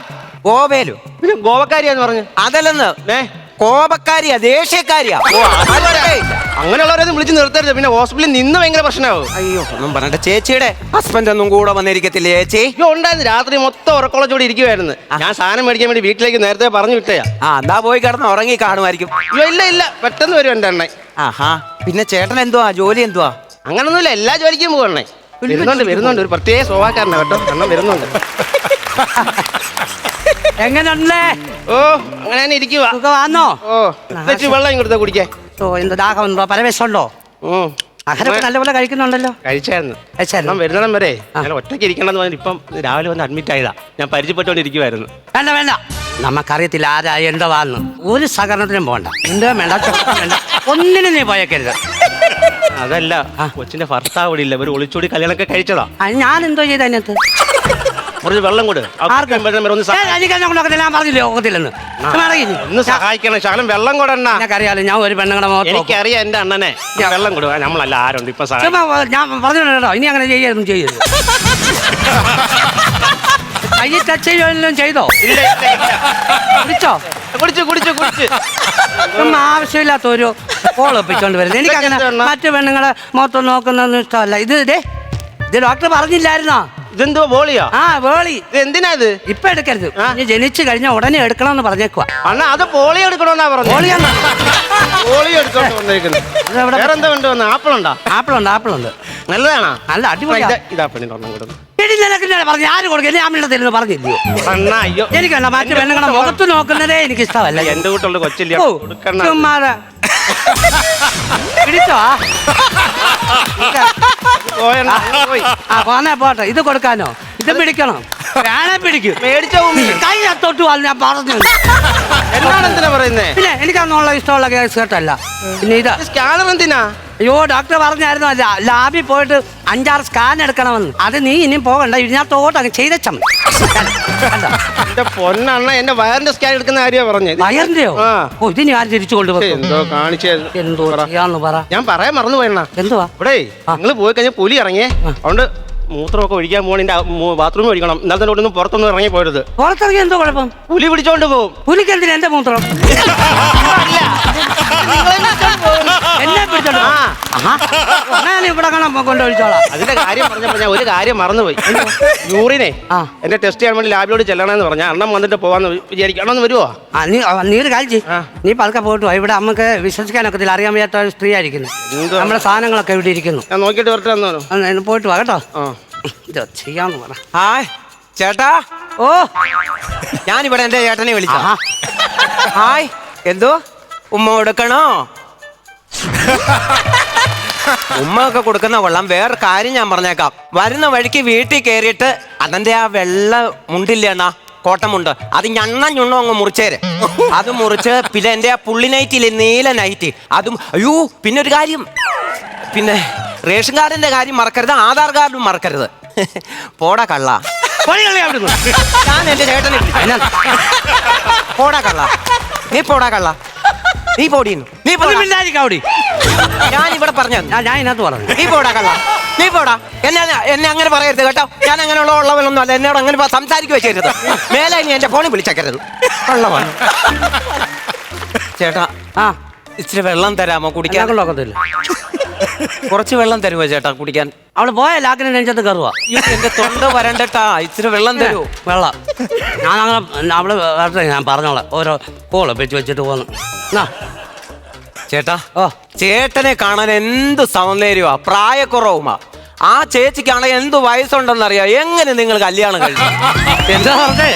ഗോവയിലു. പിന്നെ ഗോവക്കാരിയാന്ന് പറഞ്ഞു. അതല്ലെന്ന് ഏ കോപക്കാരിയാ, ദേഷ്യക്കാരിയാ. ഓ, അങ്ങനെയുള്ളവരൊന്നും വിളിച്ച് നിർത്തരുത്. പിന്നെ ഹോസ്പിറ്റലിൽ നിന്ന് ഭയങ്കര പ്രശ്നമാവും. അയ്യോ ഒന്നും പറഞ്ഞിട്ട് ചേച്ചിയുടെ ഹസ്ബൻഡ് ഒന്നും കൂടെ വന്നിരിക്കത്തില്ലേ ചേച്ചി? അയ്യോ ഉണ്ടായിരുന്നു. രാത്രി മൊത്തം ഉറക്കോളച്ചോടി ഇരിക്കുവായിരുന്നു. ഞാൻ സാധനം മേടിക്കാൻ വേണ്ടി വീട്ടിലേക്ക് നേരത്തെ പറഞ്ഞു വിട്ടയാ. ആ എന്നാ പോയി കിടന്ന് ഉറങ്ങി കാണുമായിരിക്കും. അയ്യോ ഇല്ല, പെട്ടെന്ന് വരും എൻ്റെ അണ്ണൻ. ആഹാ പിന്നെ ചേട്ടൻ എന്തുവാ ജോലി എന്തുവാ? അങ്ങനൊന്നുമില്ല, എല്ലാ ജോലിക്കും പോകണേ. വരുന്നുണ്ട് ഒരു പ്രത്യേക സ്വഭാവക്കാരനാ കേട്ടോ. അണ്ണൻ വരുന്നുണ്ട്. എങ്ങനെയുണ്ടല്ലേ? ഓ അങ്ങനെ തന്നെ ഇരിക്കുവാ. സുഖമാണോ? ഓ ഇത്തിരി വെള്ളം കൊടുത്താ കുടിക്കാൻ. ഓ എന്ത് ദാഹമുണ്ടോ? പരവേശമുണ്ടോ? ആഹാരമൊക്കെ നല്ലപോലെ കഴിക്കുന്നുണ്ടല്ലോ. കഴിച്ചായിരുന്നു. കഴിച്ചായിരുന്നു. ഞാൻ വരുന്നിടം വരെ ഞാൻ ഒറ്റയ്ക്ക് ഇരിക്കണമെന്ന് പറഞ്ഞിട്ട് ഇപ്പം രാവിലെ വന്ന് അഡ്മിറ്റ് ആയതാ. ഞാൻ പരിചയപ്പെട്ടുകൊണ്ടിരിക്കുവായിരുന്നു. വേണ്ട നമുക്കറിയത്തില്ല ആരാ എന്തുവാന്ന്. ഒരു സഹകരണത്തിനും പോകണ്ട. എന്തോ വേണ്ട, ചോക്കം വേണ്ട, ഒന്നിനും നീ പോയേക്കരുത്. അതല്ല, കൊച്ചിന്റെ ഭർത്താവ് ഇവിടെ ഇല്ല. ഒരു ഒളിച്ചോടി കല്യാണമൊക്കെ കഴിച്ചതാ. ഞാൻ എന്തോ ചെയ്ത അതിനകത്ത്? കുറച്ച് വെള്ളം കൊടു. ഞാൻ പറഞ്ഞില്ലേ ഒക്കത്തില്ലെന്ന്. ഒന്ന് സഹായിക്കണം, ശകലം വെള്ളം കൊടുണ്ണ. എനിക്കറിയാലോ ഞാൻ ഒരു പെണ്ണുങ്ങളുടെ മുഖത്ത് എനിക്കറിയാം എന്റെ അണ്ണനെ. വെള്ളം കൊടു. നമ്മളല്ല ആരുണ്ട് ഇപ്പൊ സഹായം. ഞാൻ പറഞ്ഞു കേട്ടോ, ഇനി അങ്ങനെ ചെയ്യരുതും ചെയ്യരുത്. കൈ ടച്ച് ചെയ്യുകയെല്ലാം ചെയ്തോ? കുടിച്ചോ? കുടിച്ചു. ആവശ്യമില്ലാത്ത ഒരു കോൾ ഒപ്പിച്ചോണ്ട് വരുന്നത്. എനിക്കങ്ങനെ മറ്റു പെണ്ണുങ്ങളെ മൊത്തം നോക്കുന്നൊന്നും ഇഷ്ടമല്ല. ഇത് ഡോക്ടർ പറഞ്ഞില്ലായിരുന്നോ? ഇതെന്തോ ബോളിയോ? ആ ബോളി. ഇത് എന്തിനാ ഇത്? ഇപ്പൊ എടുക്കരുത്. ഇനി ജനിച്ചു കഴിഞ്ഞാൽ ഉടനെ എടുക്കണമെന്ന് പറഞ്ഞേക്കുവാ. അണ്ണാ അത് പോളിയോ എടുക്കണമെന്നാ പറഞ്ഞു. പോളിയാന്ന് പോളിയോ എടുത്തോണ്ട് വന്നേക്കുന്നു. വേറെന്താ കൊണ്ടുവന്ന? ആപ്പിളുണ്ടോ? ആപ്പിളുണ്ട്. നല്ലതാണോ? നല്ല അടിപൊളി. ഇതാ പെണ്ണിന് ഒരെണ്ണം കൊടുക്കുന്നു. പറഞ്ഞു ആര് കൊടുക്കും? എന്നെ അമ്മയുടെ തരുന്നു പറഞ്ഞില്ലയോ? അണ്ണാ അയ്യോ, എനിക്കല്ല മറ്റു പെണ്ണുങ്ങളുടെ മുഖത്ത് നോക്കുന്നതേ എനിക്ക് ഇഷ്ടമല്ല. എന്റെ വീട്ടുള്ള കൊച്ചില്ല. ചുമ്മാതെ പിടിച്ചോ? പോട്ടെ. ഇത് കൊടുക്കാനോ? ഇത് പിടിക്കണോ? ഞാനെ പിടിക്കും. മേടിച്ചോ? കൈ തൊട്ട് വന്ന് ഞാൻ പറഞ്ഞു. എന്നാണ് എന്തിനാ പറയുന്നേ? പിന്നെ എനിക്കന്നുള്ള ഇഷ്ടമുള്ള കേസ് കേട്ടല്ല. പിന്നെ ഇത് സ്കാനർ എന്തിനാ? അയ്യോ ഡോക്ടർ പറഞ്ഞായിരുന്നു ലാബിൽ പോയിട്ട് 5-6 സ്കാൻ എടുക്കണമെന്ന്. അത് നീ ഇനിയും പോകണ്ട, ഇതിനകത്തോട്ട് അങ്ങ് ചെയ്തച്ച മതി. എന്റെ പൊന്നണ്ണ, എന്റെ വയറിന്റെ സ്കാൻ എടുക്കുന്ന കാര്യ പറഞ്ഞത്. വയറിന്റെയോ? ഓ ഇതിന് ആര് തിരിച്ചു കൊണ്ടുപോകും? എന്തോ കാണിച്ചത്. എന്തോ ചെയ്യാന്ന് പറ. ഞാൻ പറയാൻ മറന്നു പോയണ്ണ. എന്തുവാ? ഇവിടെ നിങ്ങൾ പോയി കഴിഞ്ഞാൽ പുലി ഇറങ്ങിയേ. അതുകൊണ്ട് മൂത്രമൊക്കെ ഒഴിക്കാൻ പോകണിന്റെ ബാത്റൂമിൽ ഒഴിക്കണം. എന്നാലും തന്നെ ഒന്നും പുറത്തൊന്നും ഇറങ്ങി പോരുത്. പുറത്തിറങ്ങി എന്തോ കുഴപ്പം? പുലി പിടിച്ചോണ്ട് പോകും. പുലിക്ക് എന്തിനാ എന്റെ മൂത്രം? എന്നെ പിടിച്ചോണ്ട് ഞാൻ ഇവിടെ കാണാൻ കൊണ്ടൊഴിച്ചോളാം. അതിന്റെ കാര്യം പറഞ്ഞപ്പോൾ ഞാൻ ഒരു കാര്യം മറന്നുപോയി. യൂറിനെ എന്റെ ടെസ്റ്റ് ചെയ്യാൻ വേണ്ടി ലാബിലോട് ചെല്ലണമെന്ന് പറഞ്ഞാൽ അണ്ണം വന്നിട്ട് പോവാന്ന് വിചാരിക്കണമെന്ന് വരുവോ? നീ ഒരു കാര്യം ചെയ്യ്. നീ പതുക്കെ പോയിട്ട് വാ. ഇവിടെ നമുക്ക് വിശ്വസിക്കാനൊക്കത്തില്ല. അറിയാൻ വയ്യാത്ത ഒരു സ്ത്രീ ആയിരിക്കുന്നു. നമ്മുടെ സാധനങ്ങളൊക്കെ ഇവിടെ ഇരിക്കുന്നു. ഞാൻ നോക്കിയിട്ട് വരട്ടെ എന്നോ. പോയിട്ട് വാ കേട്ടോ. ഇത് ചെയ്യാന്ന് പറ. ഹായ് ചേട്ടാ. ഓ ഞാനിവിടെ എന്റെ ചേട്ടനെ വിളിച്ച. ഹായ് എന്തോ ഉമ്മ കൊടുക്കണോ? ഉമ്മ ഒക്കെ കൊടുക്കുന്ന കൊള്ളാം. വേറെ കാര്യം ഞാൻ പറഞ്ഞേക്കാം. വരുന്ന വഴിക്ക് വീട്ടിൽ കയറിയിട്ട് അതെന്റെ ആ വെള്ള മുണ്ടില്ലേ അണ്ണാ, കോട്ടമുണ്ട്, അത് ഞണ്ണോ അങ്ങ് മുറിച്ചേര്. അത് മുറിച്ച് പിന്നെ എന്റെ ആ പുള്ളി നൈറ്റില്ലേ, നീല നൈറ്റ് അതും. അയ്യോ പിന്നെ ഒരു കാര്യം, പിന്നെ റേഷൻ കാർഡിന്റെ കാര്യം മറക്കരുത്, ആധാർ കാർഡും മറക്കരുത്. പോടാ കള്ള. ഞാൻ എന്റെ ചേട്ടനെ പോടാ കള്ള. നീ പോടാ കള്ള. നീ പോടിയുന്നു. നീ ഞാൻ ഇവിടെ പറഞ്ഞു. ഞാൻ ഇതിനകത്ത് പറഞ്ഞു. നീ പോടാ കള്ള. നീ പോടാ. എന്നെ അങ്ങനെ പറയരുത് കേട്ടോ. ഞാൻ അങ്ങനെയുള്ള ഉള്ളവരൊന്നും അല്ല. എന്നോട് അങ്ങനെ സംസാരിക്കുക ചെയ്യരുത്. മേലെ ഇനി എന്റെ ഫോണിൽ വിളിച്ചേക്കരുത്. കള്ളമാണ്. ചേട്ടാ ഇച്ചിരി വെള്ളം തരാമോ കുടിക്കാൻ? നോക്കത്തില്ല. കുറച്ച് വെള്ളം തരുമോ ചേട്ടാ കുടിക്കാൻ? അവള് പോയ ലാക്കിന് നെഞ്ചത്ത് കയറുക. എന്റെ തൊണ്ട വരണ്ടട്ടാ, ഇച്ചിരി വെള്ളം തരൂ. വെള്ളം ഞാൻ അങ്ങനെ അവള് വരട്ടെ, ഞാൻ പറഞ്ഞോളാം. ഓരോ കോള് വെച്ചിട്ട് പോന്നു. ചേട്ടാ ചേട്ടനെ കാണാൻ എന്ത് സൗന്ദര്യമാ, പ്രായക്കുറവുമാ. ആ ചേച്ചിക്കാണെങ്കിൽ എന്ത് വയസ്സുണ്ടെന്നറിയാം. എങ്ങനെ നിങ്ങൾ കല്യാണം കഴിച്ചു? എന്താ പറഞ്ഞേ?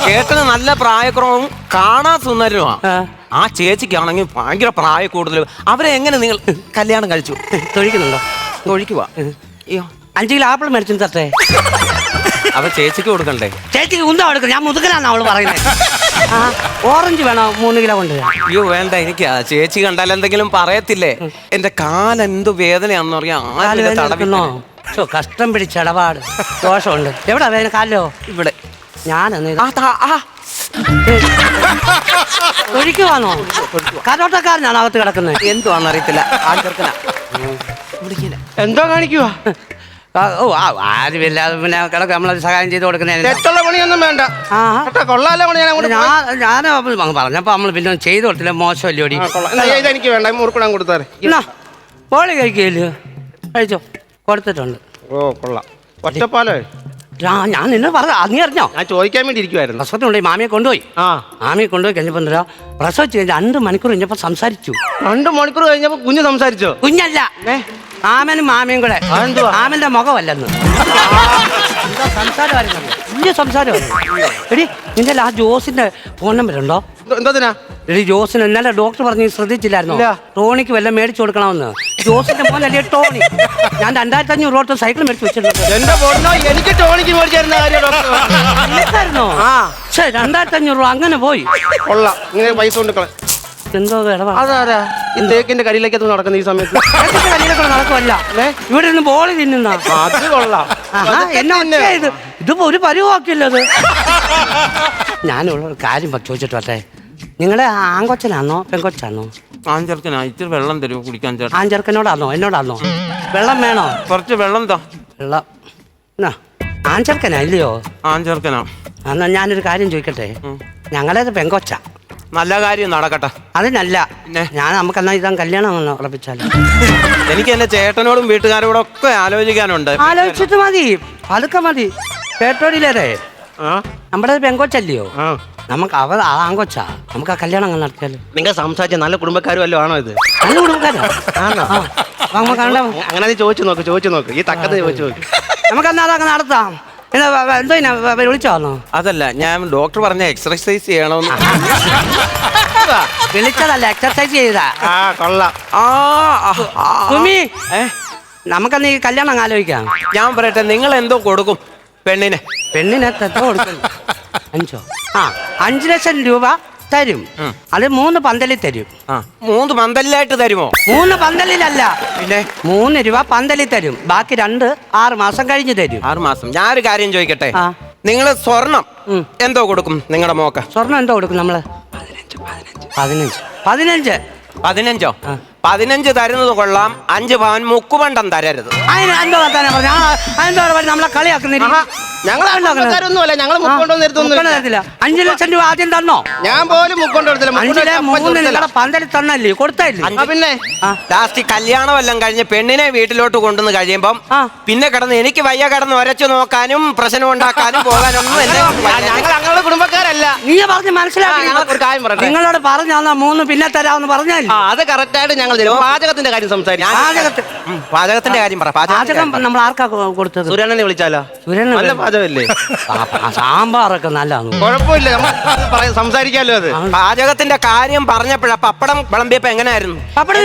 ചേട്ടന് നല്ല പ്രായക്കുറവും കാണാൻ സുന്ദരനുമാ. ആ ചേച്ചിക്കാണെങ്കിൽ ഭയങ്കര പ്രായ കൂടുതൽ. അവരെ എങ്ങനെ നിങ്ങൾ കല്യാണം കഴിച്ചു? തൊഴിക്കുന്നുണ്ടോ? തൊഴിക്കുവാ. അയ്യോ 5 കിലോ ആപ്പിൾ മേടിച്ചു തട്ടെ. അവ ചേച്ചിക്ക് കൊടുക്കണ്ടേ? ചേച്ചിക്ക് ഉന്താ കൊടുക്കും. ഞാൻ മുതുക്കലാന്ന് അവള് പറയുന്നത്. ഓറഞ്ച് വേണോ? 3 കിലോ കൊണ്ട്. അയ്യോ വേണ്ട, എനിക്ക് ചേച്ചി കണ്ടാൽ എന്തെങ്കിലും പറയത്തില്ലേ? എന്റെ കാലെന്ത് വേദനയാണെന്ന് അറിയാം. കഷ്ടം പിടിച്ച ഇടപാട് ദോഷമുണ്ട്. എവിടാ വേദന കാലോ? ഇവിടെ ഞാനെന്ന് ആ ഒഴിക്കുവാണോ? കരോട്ടക്കാരനാണ് അകത്ത് കിടക്കുന്നത്. എന്തുവാന്ന് അറിയത്തില്ല. ആ ചെറുക്കനാ വിളിക്കില്ല. എന്തോ കാണിക്കുവാ? ആരുമില്ലാതെ പിന്നെ കിടക്ക് നമ്മളത് സഹായം ചെയ്ത് കൊടുക്കുന്നതിന് തെറ്റുള്ള പണിയൊന്നും വേണ്ട. ആ കേട്ടോ, കൊള്ളാലോ പണി. ഞാൻ അങ്ങോട്ട് ഞാൻ പറഞ്ഞപ്പോ നമ്മൾ പിന്നെ ചെയ്ത് കൊടുത്തില്ല. മോശമല്ലോടി. ഇതെനിക്ക് വേണ്ട, മുറുക്കിടാൻ കൊടുത്താറ്. പോളി കഴിക്കില്ലോ? കഴിച്ചോ, കൊടുത്തിട്ടുണ്ട്. ഓ കൊള്ളാം. ഒറ്റപ്പാലോ? ഞാൻ നിന്നെ പറഞ്ഞ നീ അറിഞ്ഞോ? ഞാൻ ചോദിക്കാൻ വേണ്ടി ഇരിക്കുവായിരുന്നു. പ്രസവത്തിനുണ്ട് മാമിയെ കൊണ്ടുപോയി. മാമിയെ കൊണ്ടുപോയി കഴിഞ്ഞപ്പോ എന്താ പ്രസവിച്ച് കഴിഞ്ഞ 2 മണിക്കൂർ കഴിഞ്ഞപ്പോ സംസാരിച്ചു. 2 മണിക്കൂർ കഴിഞ്ഞപ്പോ കുഞ്ഞ് സംസാരിച്ചോ? കുഞ്ഞല്ല, മാമനും മാമിയും കൂടെ. മാമന്റെ മുഖമല്ലെന്ന് സംസാരമായിരുന്നു. വലിയ സംസാരമായിരുന്നു. എടി നിന്റെ ആ ജോസിന്റെ ഫോൺ നമ്പർ ഉണ്ടോ? എന്തോന്നാ? എടി ജോസിന് ഇന്നലെ ഡോക്ടർ പറഞ്ഞ് ശ്രദ്ധിച്ചില്ലായിരുന്നോ? ടോണിക്ക് വല്ലതും മേടിച്ചു കൊടുക്കണമെന്ന്. ജോസിന്റെ മോനല്ലേ ടോണി. ഞാൻ 2500 രൂപ സൈക്കിൾ മേടിച്ചു വെച്ചിട്ടുണ്ട്. എന്റെ ഫോണിനോ എനിക്ക് ടോണിക്ക് മേടിച്ചായിരുന്ന കാര്യമായിരുന്നോ? 2500 രൂപ അങ്ങനെ പോയി. കൊള്ളാം. ഇങ്ങനെ പൈസ കൊണ്ട് എന്തോ അതാരാ ഈ തേക്കിന്റെ കരിയിലേക്കത്ത് നടക്കുന്ന ഈ സമയത്ത്? നടക്കുമല്ല, ഇവിടെ നിന്ന് ബോളി തിന്നുന്ന. അത് കൊള്ളാം. എന്നാ ഇതിപ്പോ ഒരു പരിവാക്കില്ലത്. ഞാനുള്ള കാര്യം ചോദിച്ചിട്ട് വട്ടെ, നിങ്ങളെ ആൺകൊച്ചനാണോ പെൺകൊച്ചാണോ? ആഞ്ചെറുക്കനാ. ഇത്തിരി വെള്ളം തരുമോ കുടിക്കാൻ ചേട്ടാ? ആൺചെറുക്കനോടാണോ എന്നോടാണോ? വെള്ളം വേണോ? കുറച്ച് വെള്ളം താ. വെള്ളം ആൺചെറുക്കനാ ഇല്ലയോ? ആഞ്ചെറുക്കനാ. എന്നാ ഞാനൊരു കാര്യം ചോദിക്കട്ടെ, ഞങ്ങളേത് പെങ്കൊച്ച. നല്ല കാര്യം നടക്കട്ടെ. അതിനല്ല ഞാൻ നമുക്കെന്നാ ഇതാ കല്യാണം ഒന്ന് ഉറപ്പിച്ചാലോ? എനിക്ക് എന്റെ ചേട്ടനോടും വീട്ടുകാരോടും ഒക്കെ ആലോചിക്കാനുണ്ട്. ആലോചിച്ചിട്ട് മതി, പതുക്കെ മതി. പേട്ടോടിയിലേറെ നമ്മുടെ പെങ്കൊച്ചല്ലയോ? നമുക്ക് ആങ്കൊച്ചാ. നമുക്ക് ആ കല്യാണം അങ്ങ് നടത്തിയാലോ? നിങ്ങൾ സംസാരിച്ച നല്ല കുടുംബക്കാരും വല്ലതും ആണോ ഇത്? നല്ല കുടുംബക്കാരാ. അങ്ങനെ ചോദിച്ചു നോക്ക് ഈ തക്കത്ത് ചോദിച്ചു നോക്ക്. നമുക്കെന്നാ അതങ്ങ് നടത്താം. എന്തോ വിളിച്ചോന്നോ? അതല്ല, ഞാൻ ഡോക്ടർ പറഞ്ഞ എക്സർസൈസ് ചെയ്യണമെന്ന്. വിളിച്ചതല്ല, എക്സർസൈസ് ചെയ്താ. കൊള്ളാം. നമുക്കെന്നാ ഈ കല്യാണം അങ്ങ് ആലോചിക്കാം. ഞാൻ പറയട്ടെ, നിങ്ങൾ എന്തോ കൊടുക്കും പെണ്ണിന്? പെണ്ണിന് എത്ര കൊടുക്കും? 5 ലക്ഷം രൂപ തരും. അത് 3 പന്തലിൽ തരും. 3 പന്തലിലായിട്ട് തരുമോ? 3 പന്തലിലല്ല, പിന്നെ 3 രൂപ പന്തലിൽ തരും. ബാക്കി 6 മാസം കഴിഞ്ഞ് തരും. 6 മാസം. ഞാനൊരു കാര്യം ചോദിക്കട്ടെ, നിങ്ങൾ സ്വർണം എന്തോ കൊടുക്കും നിങ്ങളുടെ മോക്ക്? സ്വർണം എന്തോ കൊടുക്കും നമ്മള്? 15. 15. 15 തരുന്നത് കൊള്ളാം. 5 പവൻ മുക്കുപണ്ടം തരരുത്. അതിനെന്തോ വർത്താനം പറഞ്ഞു? നമ്മളെ കളിയാക്കുന്നില്ല. ഞങ്ങളൊന്നുമല്ല, ഞങ്ങൾ തരത്തില്ല. 5 ലക്ഷം രൂപ ആദ്യം തന്നോ? ഞാൻ പോലും മുക്കൊണ്ടെടുത്തില്ല. 3 നിങ്ങളുടെ പന്തലിൽ തന്നല്ലേ കൊടുത്തല്ലേ? പിന്നെ ലാസ്റ്റ് കല്യാണം എല്ലാം കഴിഞ്ഞ് പെണ്ണിനെ വീട്ടിലോട്ട് കൊണ്ടുവന്ന് കഴിയുമ്പം പിന്നെ കിടന്ന് എനിക്ക് വയ്യ കിടന്ന് ഒരച്ചു നോക്കാനും പ്രശ്നം ഉണ്ടാക്കാനും പോകാനൊന്നും ഞങ്ങൾ ഞങ്ങളുടെ കുടുംബക്കാരല്ല. നീ പറഞ്ഞ് മനസ്സിലാക്കി. ഒരു കാര്യം പറയട്ടെ, നിങ്ങളോട് പറഞ്ഞാ 3 പിന്നെ തരാമെന്ന് പറഞ്ഞാൽ അത് കറക്റ്റ് ആയിട്ട് ഞങ്ങൾ പാചകത്തിന്റെ കാര്യം സംസാരിക്കും. പാചകത്തിന്റെ കാര്യം പറ. പാചകം നമ്മൾ ആർക്കാ കൊടുത്തത്? സുരേണനെ വിളിച്ചാലോ? നല്ല പാചകമല്ലേ? സാമ്പാറൊക്കെ നല്ലതാണ്. കുഴപ്പമില്ല, നമ്മൾ സംസാരിക്കാലോ. അത് പാചകത്തിന്റെ കാര്യം പറഞ്ഞപ്പോഴാ പപ്പടം വിളമ്പിയപ്പോ എങ്ങനെയായിരുന്നു? പപ്പടം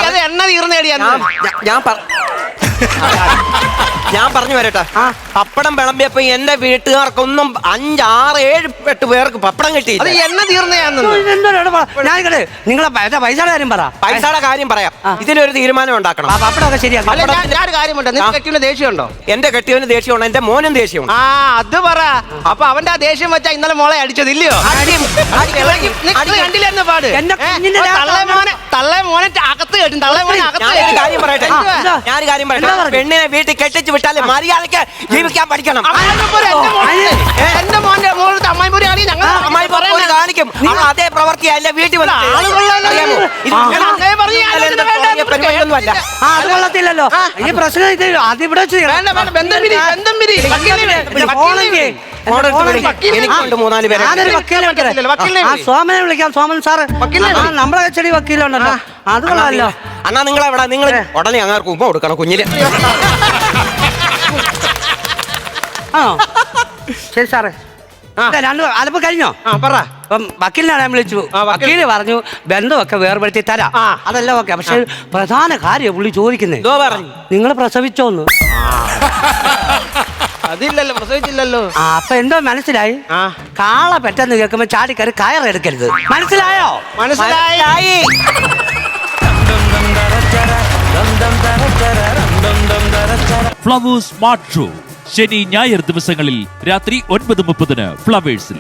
അത് എണ്ണ തീർന്നേടിയാണ്. ഞാൻ പറഞ്ഞു വരട്ടെ, പപ്പടം വിളമ്പിയപ്പോ എന്റെ വീട്ടുകാർക്കൊന്നും 5, 6, 7, 8 പേർക്ക് പപ്പടം കിട്ടിയില്ല. അത് എണ്ണ തീർന്നയാന്ന്. നിങ്ങളെ പൈസയുടെ കാര്യം പറ. പൈസയുടെ കാര്യം പറയാം. ഇതിനൊരു തീരുമാനം ഉണ്ടാക്കണം. പപ്പടമൊക്കെ ശരിയാക്കി. ഞാനൊരു കാര്യമുണ്ട്, നിങ്ങൾക്ക് കെട്ടിയുടെ ദേഷ്യമുണ്ടോ? എന്റെ കെട്ടിയവന് ദേഷ്യമുണ്ട്, എന്റെ മോനും ദേഷ്യമുണ്ട്. അത് പറ. അപ്പൊ അവന്റെ ആ ദേഷ്യം വെച്ചാ ഇന്നലെ മോളെ അടിച്ചതില്ലയോ? കണ്ടില്ലെന്ന് പാട്. തള്ളേ മോനെ അകത്ത് കേട്ടും. തള്ളേ മോനെ ഞാനൊരു കാര്യം പറയട്ടെ, പെണ്ണിനെ വീട്ടിൽ കെട്ടിച്ചു വിട്ടാല് മര്യാദയ്ക്ക് ജീവിക്കാൻ പഠിക്കണം. എന്റെ മോന്റെ മോളത്തെ അമ്മായിപുരി ഞങ്ങൾ കാണിക്കും. അതേ പ്രവൃത്തി എന്റെ വീട്ടിൽ കൊള്ളത്തില്ലല്ലോ. ഈ പ്രശ്നം ഇത് അതിവിടെ എനിക്കുണ്ട് 3-4 പേരെ. സോമനെ വിളിക്കാം. സോമൻ സാറ് നമ്മളെ ചെടി വക്കീലുണ്ടല്ലോ. അത് കൊള്ളാമല്ലോ. അണ്ണാ നിങ്ങളെവിടെ? നിങ്ങൾ ഉടനെ അങ്ങനെ ഉമ്മ കൊടുക്കണം കുഞ്ഞിന്. ആണോ? ശരി സാറേ. അലപ്പ് കഴിഞ്ഞോ? പറ. അപ്പം വക്കീലിനെ ഞാൻ വിളിച്ചു. വക്കീല് പറഞ്ഞു ബന്ധമൊക്കെ വേർപെടുത്തി തരാം. അതല്ല ഓക്കെ. പക്ഷെ പ്രധാന കാര്യം പുള്ളി ചോദിക്കുന്നേ, നിങ്ങൾ പ്രസവിച്ചോന്ന്. അതില്ലല്ലോ, പ്രസവിച്ചില്ലല്ലോ. അപ്പൊ എന്തോ മനസ്സിലായി? കാള പെട്ടെന്ന് കേൾക്കുമ്പോ ചാടിക്കറി കയറെടുക്കരുത്. മനസ്സിലായോ? മനസ്സിലായി. ഫ്ലവേഴ്സ് സ്മാർട്ട് ഷോ ശനി ഞായർ ദിവസങ്ങളിൽ രാത്രി 9:30 ഫ്ലവേഴ്സിൽ.